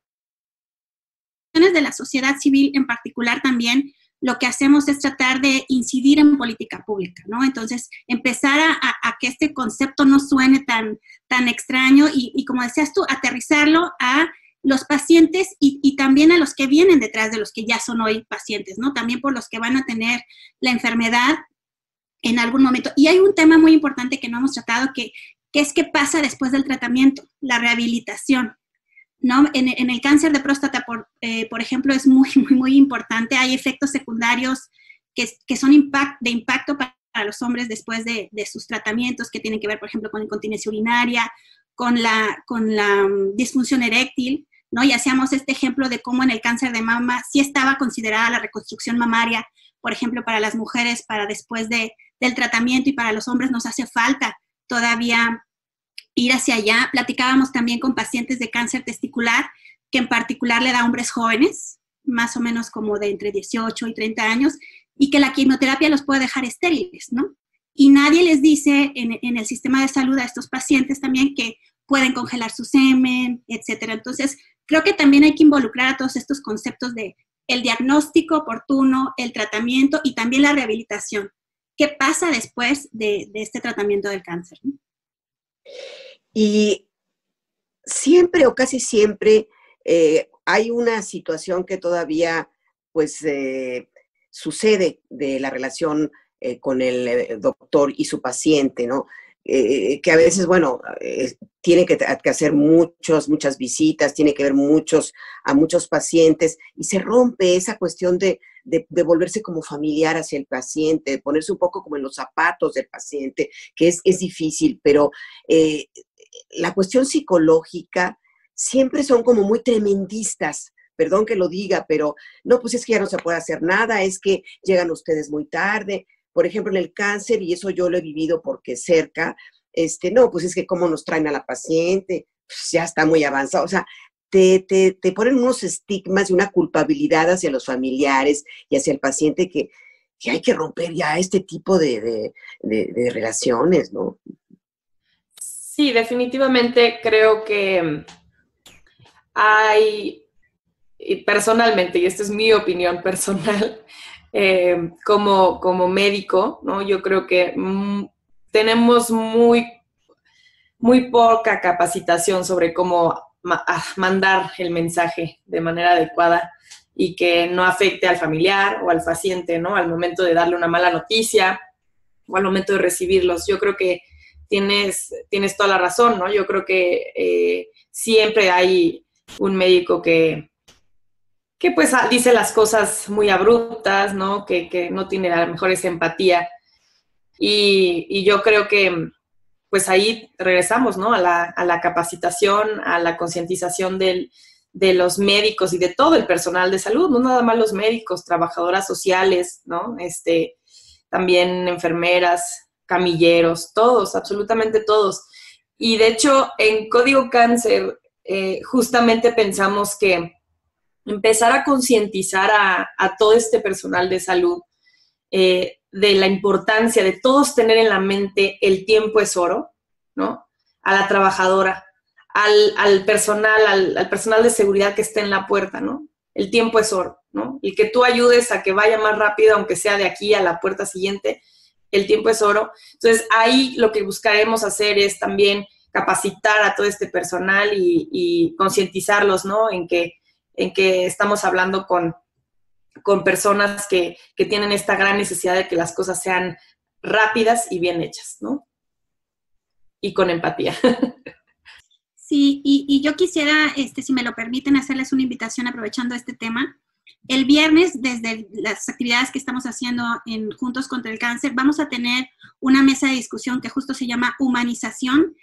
De la sociedad civil en particular también, lo que hacemos es tratar de incidir en política pública, ¿no? Entonces, empezar a que este concepto no suene tan extraño y como decías tú, aterrizarlo a los pacientes y también a los que vienen detrás de los que ya son hoy pacientes, ¿no? También por los que van a tener la enfermedad en algún momento. Y hay un tema muy importante que no hemos tratado, que es qué pasa después del tratamiento, la rehabilitación, ¿no? En el cáncer de próstata, por ejemplo, es muy, muy, muy importante. Hay efectos secundarios que son de impacto para los hombres después de sus tratamientos, que tienen que ver, por ejemplo, con incontinencia urinaria, con la disfunción eréctil, ¿no? Y hacíamos este ejemplo de cómo en el cáncer de mama sí estaba considerada la reconstrucción mamaria, por ejemplo, para las mujeres, para después del tratamiento, y para los hombres nos hace falta todavía ir hacia allá. Platicábamos también con pacientes de cáncer testicular, que en particular le da a hombres jóvenes, más o menos como de entre 18 y 30 años, y que la quimioterapia los puede dejar estériles, ¿no? Y nadie les dice en el sistema de salud a estos pacientes también que pueden congelar su semen, etcétera. Entonces, creo que también hay que involucrar a todos estos conceptos de el diagnóstico oportuno, el tratamiento y también la rehabilitación. qué pasa después de este tratamiento del cáncer, ¿no? Y siempre o casi siempre hay una situación que todavía pues sucede de la relación con el doctor y su paciente, ¿no? Que a veces, bueno, tiene que hacer muchas visitas, tiene que ver a muchos pacientes y se rompe esa cuestión de volverse como familiar hacia el paciente, de ponerse un poco como en los zapatos del paciente, que es difícil, pero la cuestión psicológica siempre son como muy tremendistas. Perdón que lo diga, pero no, pues es que ya no se puede hacer nada, es que llegan ustedes muy tarde. Por ejemplo, en el cáncer, y eso yo lo he vivido porque cerca, no, pues es que cómo nos traen a la paciente, pues ya está muy avanzado. O sea, te ponen unos estigmas y una culpabilidad hacia los familiares y hacia el paciente que hay que romper ya este tipo de relaciones, ¿no? Sí, definitivamente creo que hay, y personalmente, y esta es mi opinión personal, como médico, ¿no? Yo creo que tenemos muy poca capacitación sobre cómo mandar el mensaje de manera adecuada y que no afecte al familiar o al paciente, ¿no? Al momento de darle una mala noticia o al momento de recibirlos. Yo creo que tienes toda la razón, ¿no? Yo creo que siempre hay un médico que pues dice las cosas muy abruptas, ¿no? Que no tiene a lo mejor esa empatía. Y yo creo que pues ahí regresamos, ¿no? A la capacitación, a la concientización de los médicos y de todo el personal de salud, no nada más los médicos, trabajadoras sociales, ¿no? También enfermeras, camilleros, todos, absolutamente todos. Y de hecho, en Código Cáncer, justamente pensamos que empezar a concientizar a todo este personal de salud de la importancia de todos tener en la mente el tiempo es oro, ¿no? A la trabajadora, al personal de seguridad que está en la puerta, ¿no? El tiempo es oro, ¿no? Y que tú ayudes a que vaya más rápido, aunque sea de aquí a la puerta siguiente, el tiempo es oro. Entonces, ahí lo que buscaremos hacer es también capacitar a todo este personal y concientizarlos, ¿no? En que estamos hablando con personas que tienen esta gran necesidad de que las cosas sean rápidas y bien hechas, ¿no? Y con empatía. Sí, y yo quisiera, si me lo permiten, hacerles una invitación aprovechando este tema. El viernes, desde las actividades que estamos haciendo en Juntos contra el Cáncer, vamos a tener una mesa de discusión que justo se llama Humanización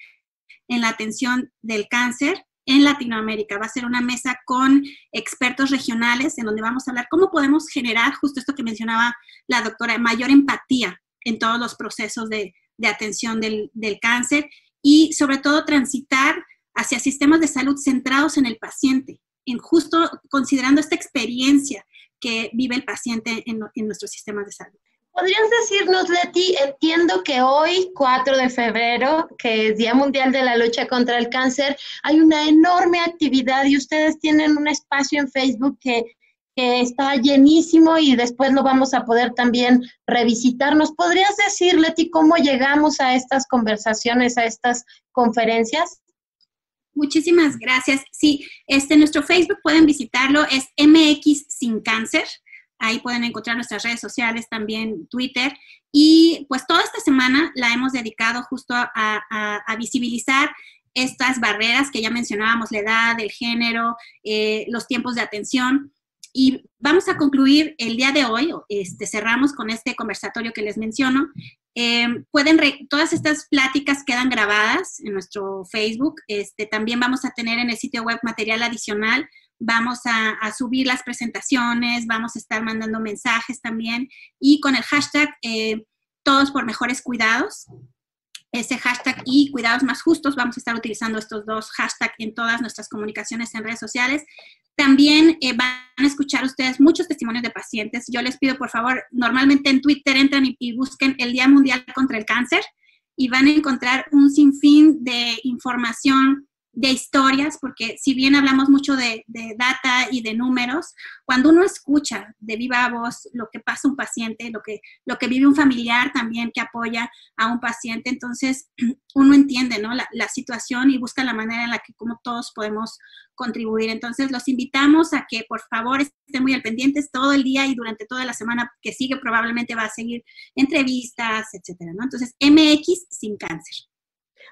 en la atención del cáncer en Latinoamérica. Va a ser una mesa con expertos regionales en donde vamos a hablar cómo podemos generar, justo esto que mencionaba la doctora, mayor empatía en todos los procesos de atención del cáncer y sobre todo transitar hacia sistemas de salud centrados en el paciente, en justo considerando esta experiencia que vive el paciente en nuestros sistemas de salud. ¿Podrías decirnos, Leti, entiendo que hoy, 4 de febrero, que es Día Mundial de la Lucha contra el Cáncer, hay una enorme actividad y ustedes tienen un espacio en Facebook que está llenísimo y después lo vamos a poder también revisitar. ¿Nos podrías decir, Leti, cómo llegamos a estas conversaciones, a estas conferencias? Muchísimas gracias. Sí, nuestro Facebook pueden visitarlo, es MX Sin Cáncer. Ahí pueden encontrar nuestras redes sociales, también Twitter. Y pues toda esta semana la hemos dedicado justo a visibilizar estas barreras que ya mencionábamos, la edad, el género, los tiempos de atención. Y vamos a concluir el día de hoy, cerramos con este conversatorio que les menciono. Todas estas pláticas quedan grabadas en nuestro Facebook. También vamos a tener en el sitio web material adicional. Vamos a subir las presentaciones, vamos a estar mandando mensajes también y con el hashtag Todos por Mejores Cuidados, ese hashtag y Cuidados Más Justos, vamos a estar utilizando estos dos hashtags en todas nuestras comunicaciones en redes sociales. También van a escuchar ustedes muchos testimonios de pacientes. Yo les pido, por favor, normalmente en Twitter entran y busquen el Día Mundial contra el Cáncer y van a encontrar un sinfín de información historias, porque si bien hablamos mucho de data y de números, cuando uno escucha de viva voz lo que pasa un paciente, lo que vive un familiar también que apoya a un paciente, entonces uno entiende, ¿no?, la situación y busca la manera en la que como todos podemos contribuir. Entonces los invitamos a que por favor estén muy al pendientes todo el día y durante toda la semana que sigue probablemente va a seguir entrevistas, etcétera, ¿no? Entonces, MX sin cáncer.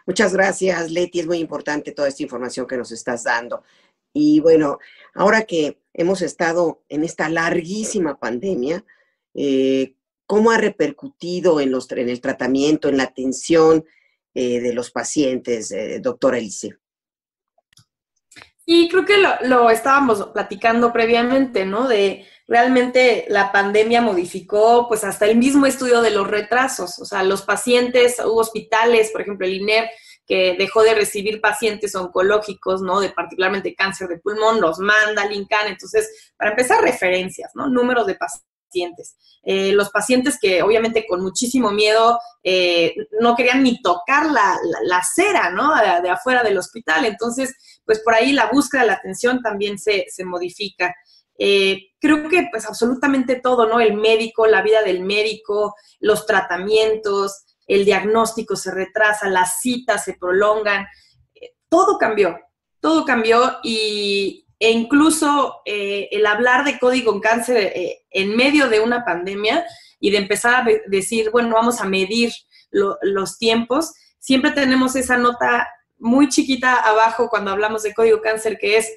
Muchas gracias, Leti. Es muy importante toda esta información que nos estás dando. Y bueno, ahora que hemos estado en esta larguísima pandemia, ¿cómo ha repercutido en el tratamiento, en la atención de los pacientes, doctora Elise? Y creo que lo estábamos platicando previamente, ¿no? De realmente la pandemia modificó pues hasta el mismo estudio de los retrasos. O sea, los pacientes, hubo hospitales, por ejemplo el INER, que dejó de recibir pacientes oncológicos, ¿no? De particularmente cáncer de pulmón, los manda al INCAN. Entonces, para empezar, referencias, ¿no? Números de pacientes. Los pacientes que obviamente con muchísimo miedo no querían ni tocar la acera, ¿no? De afuera del hospital. Entonces, pues por ahí la búsqueda de la atención también se modifica. Creo que pues absolutamente todo, ¿no? El médico, la vida del médico, los tratamientos, el diagnóstico se retrasa, las citas se prolongan, todo cambió e incluso el hablar de código en cáncer en medio de una pandemia y de empezar a decir, bueno, vamos a medir los tiempos, siempre tenemos esa nota muy chiquita abajo cuando hablamos de código cáncer que es,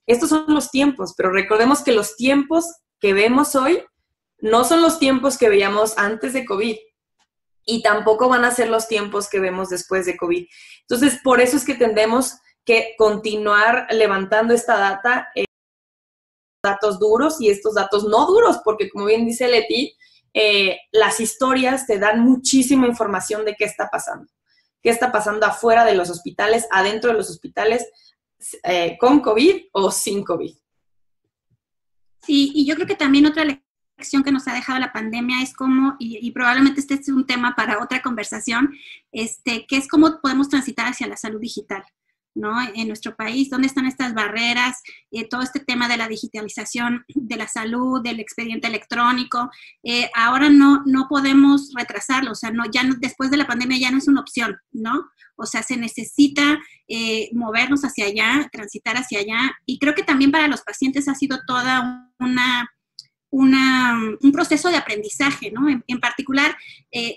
estos son los tiempos, pero recordemos que los tiempos que vemos hoy no son los tiempos que veíamos antes de COVID y tampoco van a ser los tiempos que vemos después de COVID. Entonces, por eso es que tendremos que continuar levantando esta data, datos duros y estos datos no duros, porque como bien dice Leti, las historias te dan muchísima información de qué está pasando afuera de los hospitales, adentro de los hospitales, con COVID o sin COVID. Sí, y yo creo que también otra lección que nos ha dejado la pandemia es cómo, y probablemente este es un tema para otra conversación, que es cómo podemos transitar hacia la salud digital, ¿no? En nuestro país, ¿dónde están estas barreras? Todo este tema de la digitalización de la salud, del expediente electrónico, ahora no podemos retrasarlo, o sea, después de la pandemia ya no es una opción, ¿no? O sea, se necesita movernos hacia allá, transitar hacia allá, y creo que también para los pacientes ha sido toda un proceso de aprendizaje, ¿no? En particular,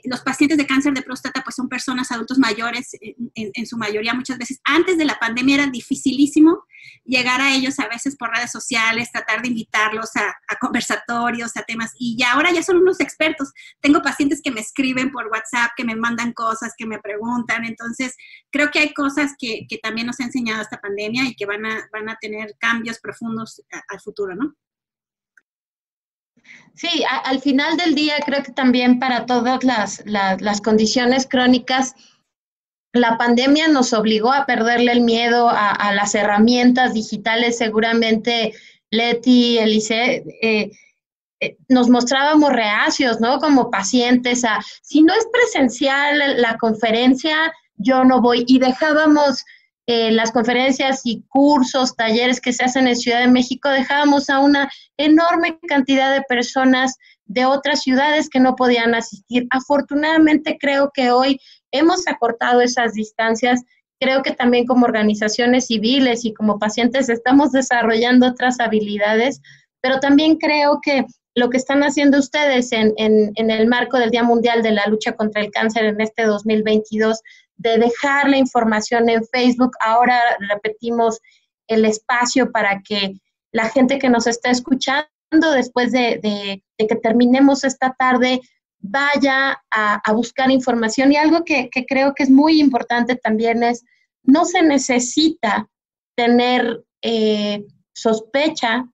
los pacientes de cáncer de próstata pues son personas, adultos mayores, en su mayoría muchas veces. Antes de la pandemia era dificilísimo llegar a ellos a veces por redes sociales, tratar de invitarlos a conversatorios, a temas, y ya ahora ya son unos expertos. Tengo pacientes que me escriben por WhatsApp, que me mandan cosas, que me preguntan, entonces creo que hay cosas que también nos ha enseñado esta pandemia y que van a tener cambios profundos al futuro, ¿no? Sí, al final del día creo que también para todas las condiciones crónicas, la pandemia nos obligó a perderle el miedo a las herramientas digitales. Seguramente Leti, Elise, nos mostrábamos reacios, ¿no? Como pacientes, si no es presencial la conferencia, yo no voy. Y dejábamos las conferencias y cursos, talleres que se hacen en Ciudad de México, dejábamos a una enorme cantidad de personas de otras ciudades que no podían asistir. Afortunadamente creo que hoy hemos acortado esas distancias. Creo que también como organizaciones civiles y como pacientes estamos desarrollando otras habilidades, pero también creo que lo que están haciendo ustedes en el marco del Día Mundial de la Lucha contra el Cáncer en este 2022, de dejar la información en Facebook. Ahora repetimos el espacio para que la gente que nos está escuchando después de que terminemos esta tarde vaya a buscar información. Y algo que creo que es muy importante también es, no se necesita tener sospecha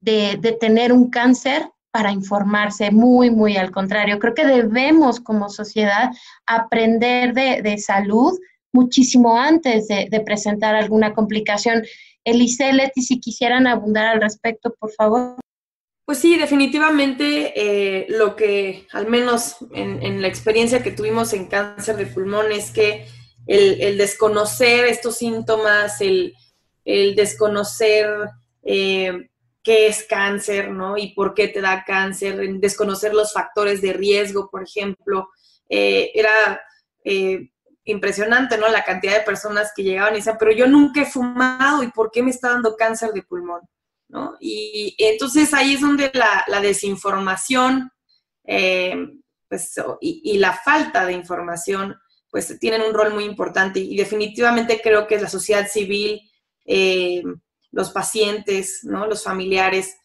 de tener un cáncer para informarse, muy, muy al contrario. Creo que debemos como sociedad aprender de salud muchísimo antes de presentar alguna complicación. Elise, Leti, si quisieran abundar al respecto, por favor. Pues sí, definitivamente lo que, al menos en la experiencia que tuvimos en cáncer de pulmón, es que el desconocer estos síntomas, el desconocer qué es cáncer, ¿no? Y por qué te da cáncer, el desconocer los factores de riesgo, por ejemplo. Era impresionante, ¿no? La cantidad de personas que llegaban y decían, pero yo nunca he fumado, ¿y por qué me está dando cáncer de pulmón? ¿No? Y entonces ahí es donde la desinformación pues, y la falta de información pues tienen un rol muy importante, y definitivamente creo que la sociedad civil, los pacientes, ¿no? Los familiares,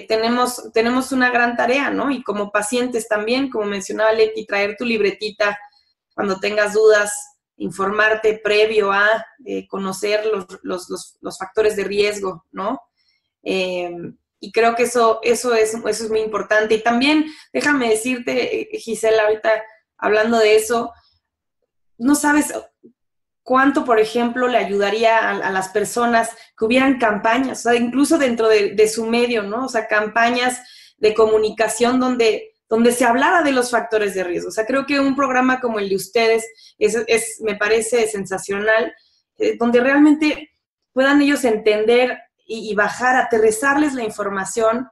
tenemos una gran tarea, ¿no? Y como pacientes también, como mencionaba Leti, traer tu libretita cuando tengas dudas, informarte previo a conocer los factores de riesgo, ¿no? Y creo que eso es muy importante. Y también, déjame decirte, Gisela, ahorita hablando de eso, no sabes cuánto, por ejemplo, le ayudaría a las personas que hubieran campañas, o sea, incluso dentro de su medio, ¿no? O sea, campañas de comunicación donde se hablara de los factores de riesgo. O sea, creo que un programa como el de ustedes me parece sensacional, donde realmente puedan ellos entender y bajar, aterrizarles la información,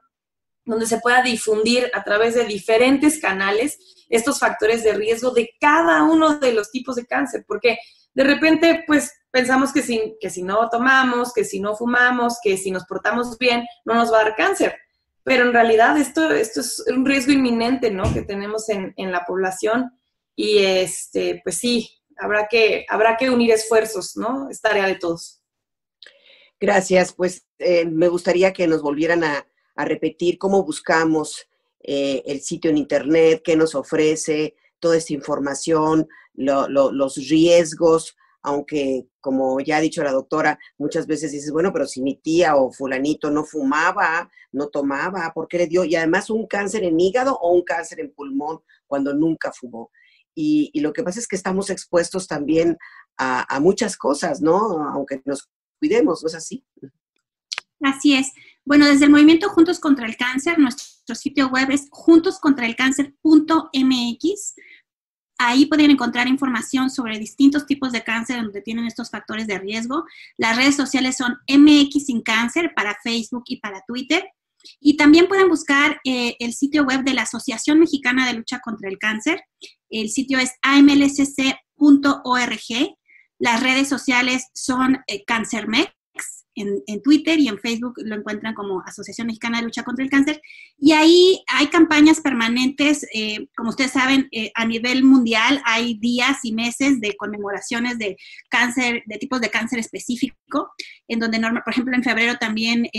donde se pueda difundir a través de diferentes canales estos factores de riesgo de cada uno de los tipos de cáncer, porque de repente, pues, pensamos que si no tomamos, que si no fumamos, que si nos portamos bien, no nos va a dar cáncer. Pero en realidad esto es un riesgo inminente, ¿no? Que tenemos en la población, y pues sí, habrá que unir esfuerzos, ¿no? Es tarea de todos. Gracias, pues me gustaría que nos volvieran a repetir cómo buscamos el sitio en internet, qué nos ofrece, toda esta información, los riesgos, aunque como ya ha dicho la doctora, muchas veces dices, bueno, pero si mi tía o fulanito no fumaba, no tomaba, ¿por qué le dio? Y además un cáncer en hígado o un cáncer en pulmón cuando nunca fumó. Y lo que pasa es que estamos expuestos también a muchas cosas, ¿no? Aunque nos cuidemos, ¿no es así? Así es. Bueno, desde el movimiento Juntos contra el Cáncer, nuestro sitio web es juntoscontraelcáncer.mx. Ahí pueden encontrar información sobre distintos tipos de cáncer donde tienen estos factores de riesgo. Las redes sociales son MX Sin Cáncer para Facebook y para Twitter. Y también pueden buscar el sitio web de la Asociación Mexicana de Lucha contra el Cáncer. El sitio es amlcc.org. Las redes sociales son CáncerMex en Twitter, y en Facebook lo encuentran como Asociación Mexicana de Lucha contra el Cáncer. Y ahí hay campañas permanentes, como ustedes saben, a nivel mundial hay días y meses de conmemoraciones de cáncer, de tipos de cáncer específico, en donde, por ejemplo, en febrero también,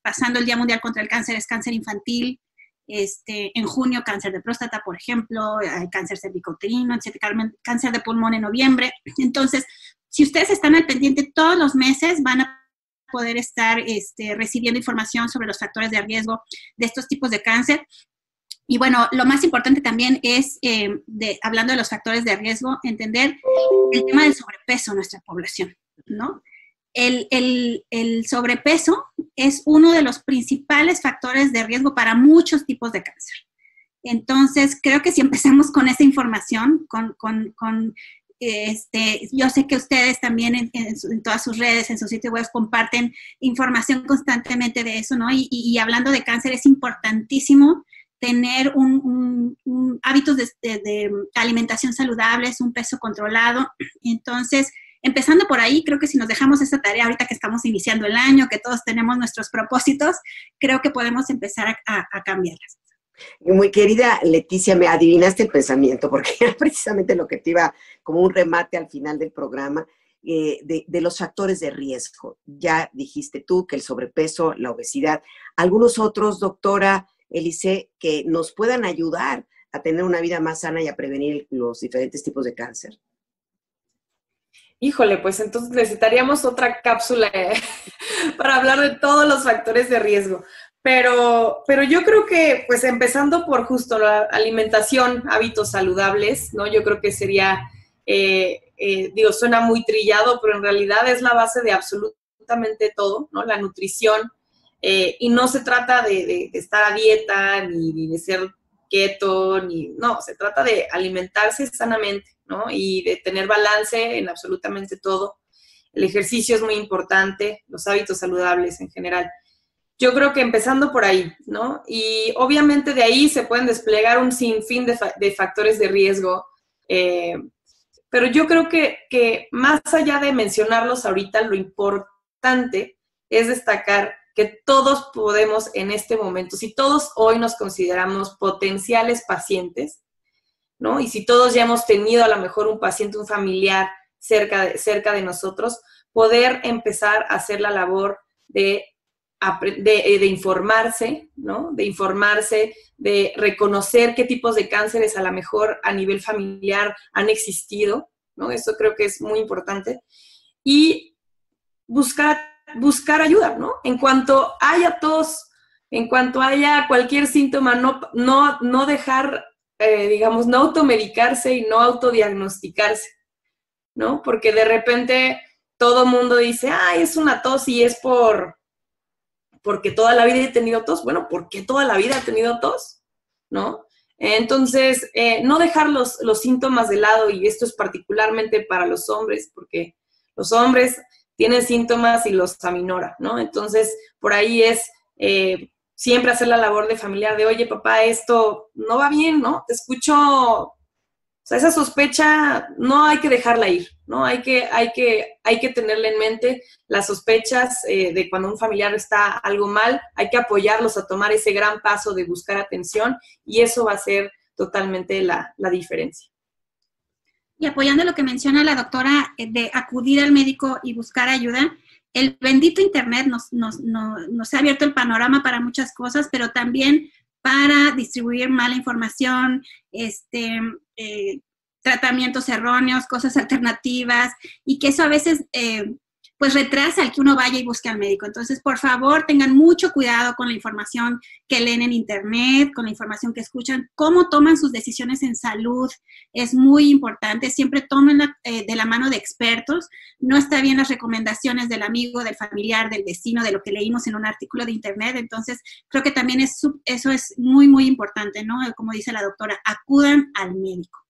pasando el Día Mundial contra el Cáncer, es cáncer infantil. En junio, cáncer de próstata, por ejemplo, hay cáncer cervicouterino, cáncer de pulmón en noviembre. Entonces, si ustedes están al pendiente todos los meses, van a poder estar recibiendo información sobre los factores de riesgo de estos tipos de cáncer. Y bueno, lo más importante también es, hablando de los factores de riesgo, entender el tema del sobrepeso en nuestra población, ¿no? El sobrepeso es uno de los principales factores de riesgo para muchos tipos de cáncer. Entonces, creo que si empezamos con esa información, yo sé que ustedes también en todas sus redes, en sus sitios web, comparten información constantemente de eso, ¿no? Y hablando de cáncer, es importantísimo tener hábitos de alimentación saludables, un peso controlado. Entonces, empezando por ahí, creo que si nos dejamos esta tarea ahorita que estamos iniciando el año, que todos tenemos nuestros propósitos, creo que podemos empezar a cambiarlas. Muy querida Leticia, me adivinaste el pensamiento, porque era precisamente lo que te iba como un remate al final del programa, de los factores de riesgo. Ya dijiste tú que el sobrepeso, la obesidad, algunos otros, doctora Elise, que nos puedan ayudar a tener una vida más sana y a prevenir los diferentes tipos de cáncer. Híjole, pues entonces necesitaríamos otra cápsula para hablar de todos los factores de riesgo. Pero yo creo que, pues empezando por justo la alimentación, hábitos saludables, ¿no? Yo creo que sería, suena muy trillado, pero en realidad es la base de absolutamente todo, ¿no? La nutrición, y no se trata de estar a dieta, ni de ser keto, no, se trata de alimentarse sanamente, ¿no? Y de tener balance en absolutamente todo. El ejercicio es muy importante, los hábitos saludables en general. Yo creo que empezando por ahí, ¿no? Y obviamente de ahí se pueden desplegar un sinfín de factores de riesgo, pero yo creo que más allá de mencionarlos ahorita, lo importante es destacar que todos podemos en este momento, si todos hoy nos consideramos potenciales pacientes, ¿no? Y si todos ya hemos tenido a lo mejor un paciente, un familiar cerca de nosotros, poder empezar a hacer la labor de informarse, ¿no? De informarse, de reconocer qué tipos de cánceres a lo mejor a nivel familiar han existido, ¿no? Eso creo que es muy importante. Y buscar ayuda, ¿no? En cuanto haya tos, en cuanto haya cualquier síntoma, no dejar, digamos, no automedicarse y no autodiagnosticarse, ¿no? Porque de repente todo mundo dice, ay, es una tos y es porque toda la vida he tenido tos. Bueno, ¿por qué toda la vida he tenido tos? ¿No? Entonces, no dejar los síntomas de lado, y esto es particularmente para los hombres, porque los hombres tienen síntomas y los aminora, ¿no? Entonces, por ahí es siempre hacer la labor de familiar de, oye, papá, esto no va bien, ¿no? Te escucho, o sea, esa sospecha no hay que dejarla ir, ¿no? Hay que tenerla en mente, las sospechas de cuando un familiar está algo mal, hay que apoyarlos a tomar ese gran paso de buscar atención, y eso va a ser totalmente la diferencia. Y apoyando lo que menciona la doctora de acudir al médico y buscar ayuda, el bendito Internet nos ha abierto el panorama para muchas cosas, pero también para distribuir mala información, tratamientos erróneos, cosas alternativas, y que eso a veces pues retrasa el que uno vaya y busque al médico. Entonces, por favor, tengan mucho cuidado con la información que leen en Internet, con la información que escuchan, cómo toman sus decisiones en salud. Es muy importante, siempre tómenla de la mano de expertos. No está bien las recomendaciones del amigo, del familiar, del vecino, de lo que leímos en un artículo de Internet. Entonces, creo que también eso es muy, muy importante, ¿no? Como dice la doctora, acudan al médico.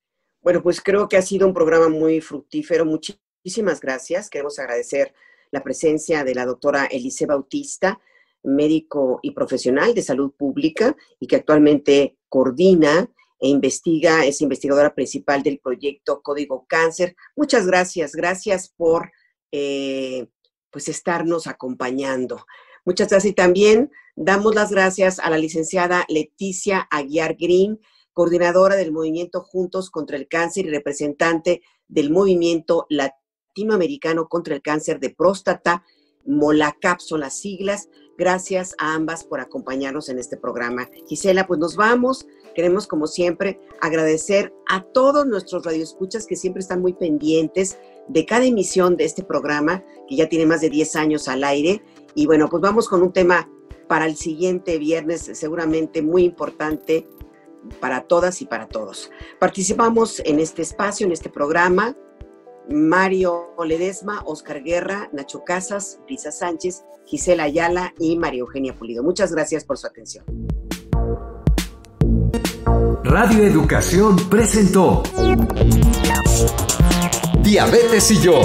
Bueno, pues creo que ha sido un programa muy fructífero. Muchísimas gracias. Queremos agradecer la presencia de la doctora Elise Bautista, médico y profesional de salud pública, y que actualmente coordina e investiga, es investigadora principal del proyecto Código Cáncer. Muchas gracias. Gracias por pues estarnos acompañando. Muchas gracias. Y también damos las gracias a la licenciada Leticia Aguiar Green, coordinadora del movimiento Juntos contra el Cáncer y representante del movimiento latinoamericano contra el cáncer de próstata, MOLACAP son las siglas. Gracias a ambas por acompañarnos en este programa. Gisela, pues nos vamos. Queremos, como siempre, agradecer a todos nuestros radioescuchas que siempre están muy pendientes de cada emisión de este programa, que ya tiene más de 10 años al aire. Y bueno, pues vamos con un tema para el siguiente viernes, seguramente muy importante para todas y para todos. Participamos en este espacio, en este programa, Mario Ledesma, Oscar Guerra, Nacho Casas, Brisa Sánchez, Gisela Ayala y María Eugenia Pulido. Muchas gracias por su atención. Radio Educación presentó Diabetes y yo.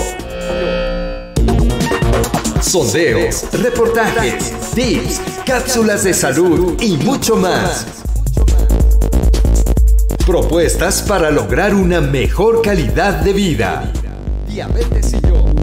Sondeos, reportajes, tips, cápsulas de salud y mucho más. Propuestas para lograr una mejor calidad de vida. Diabetes y yo.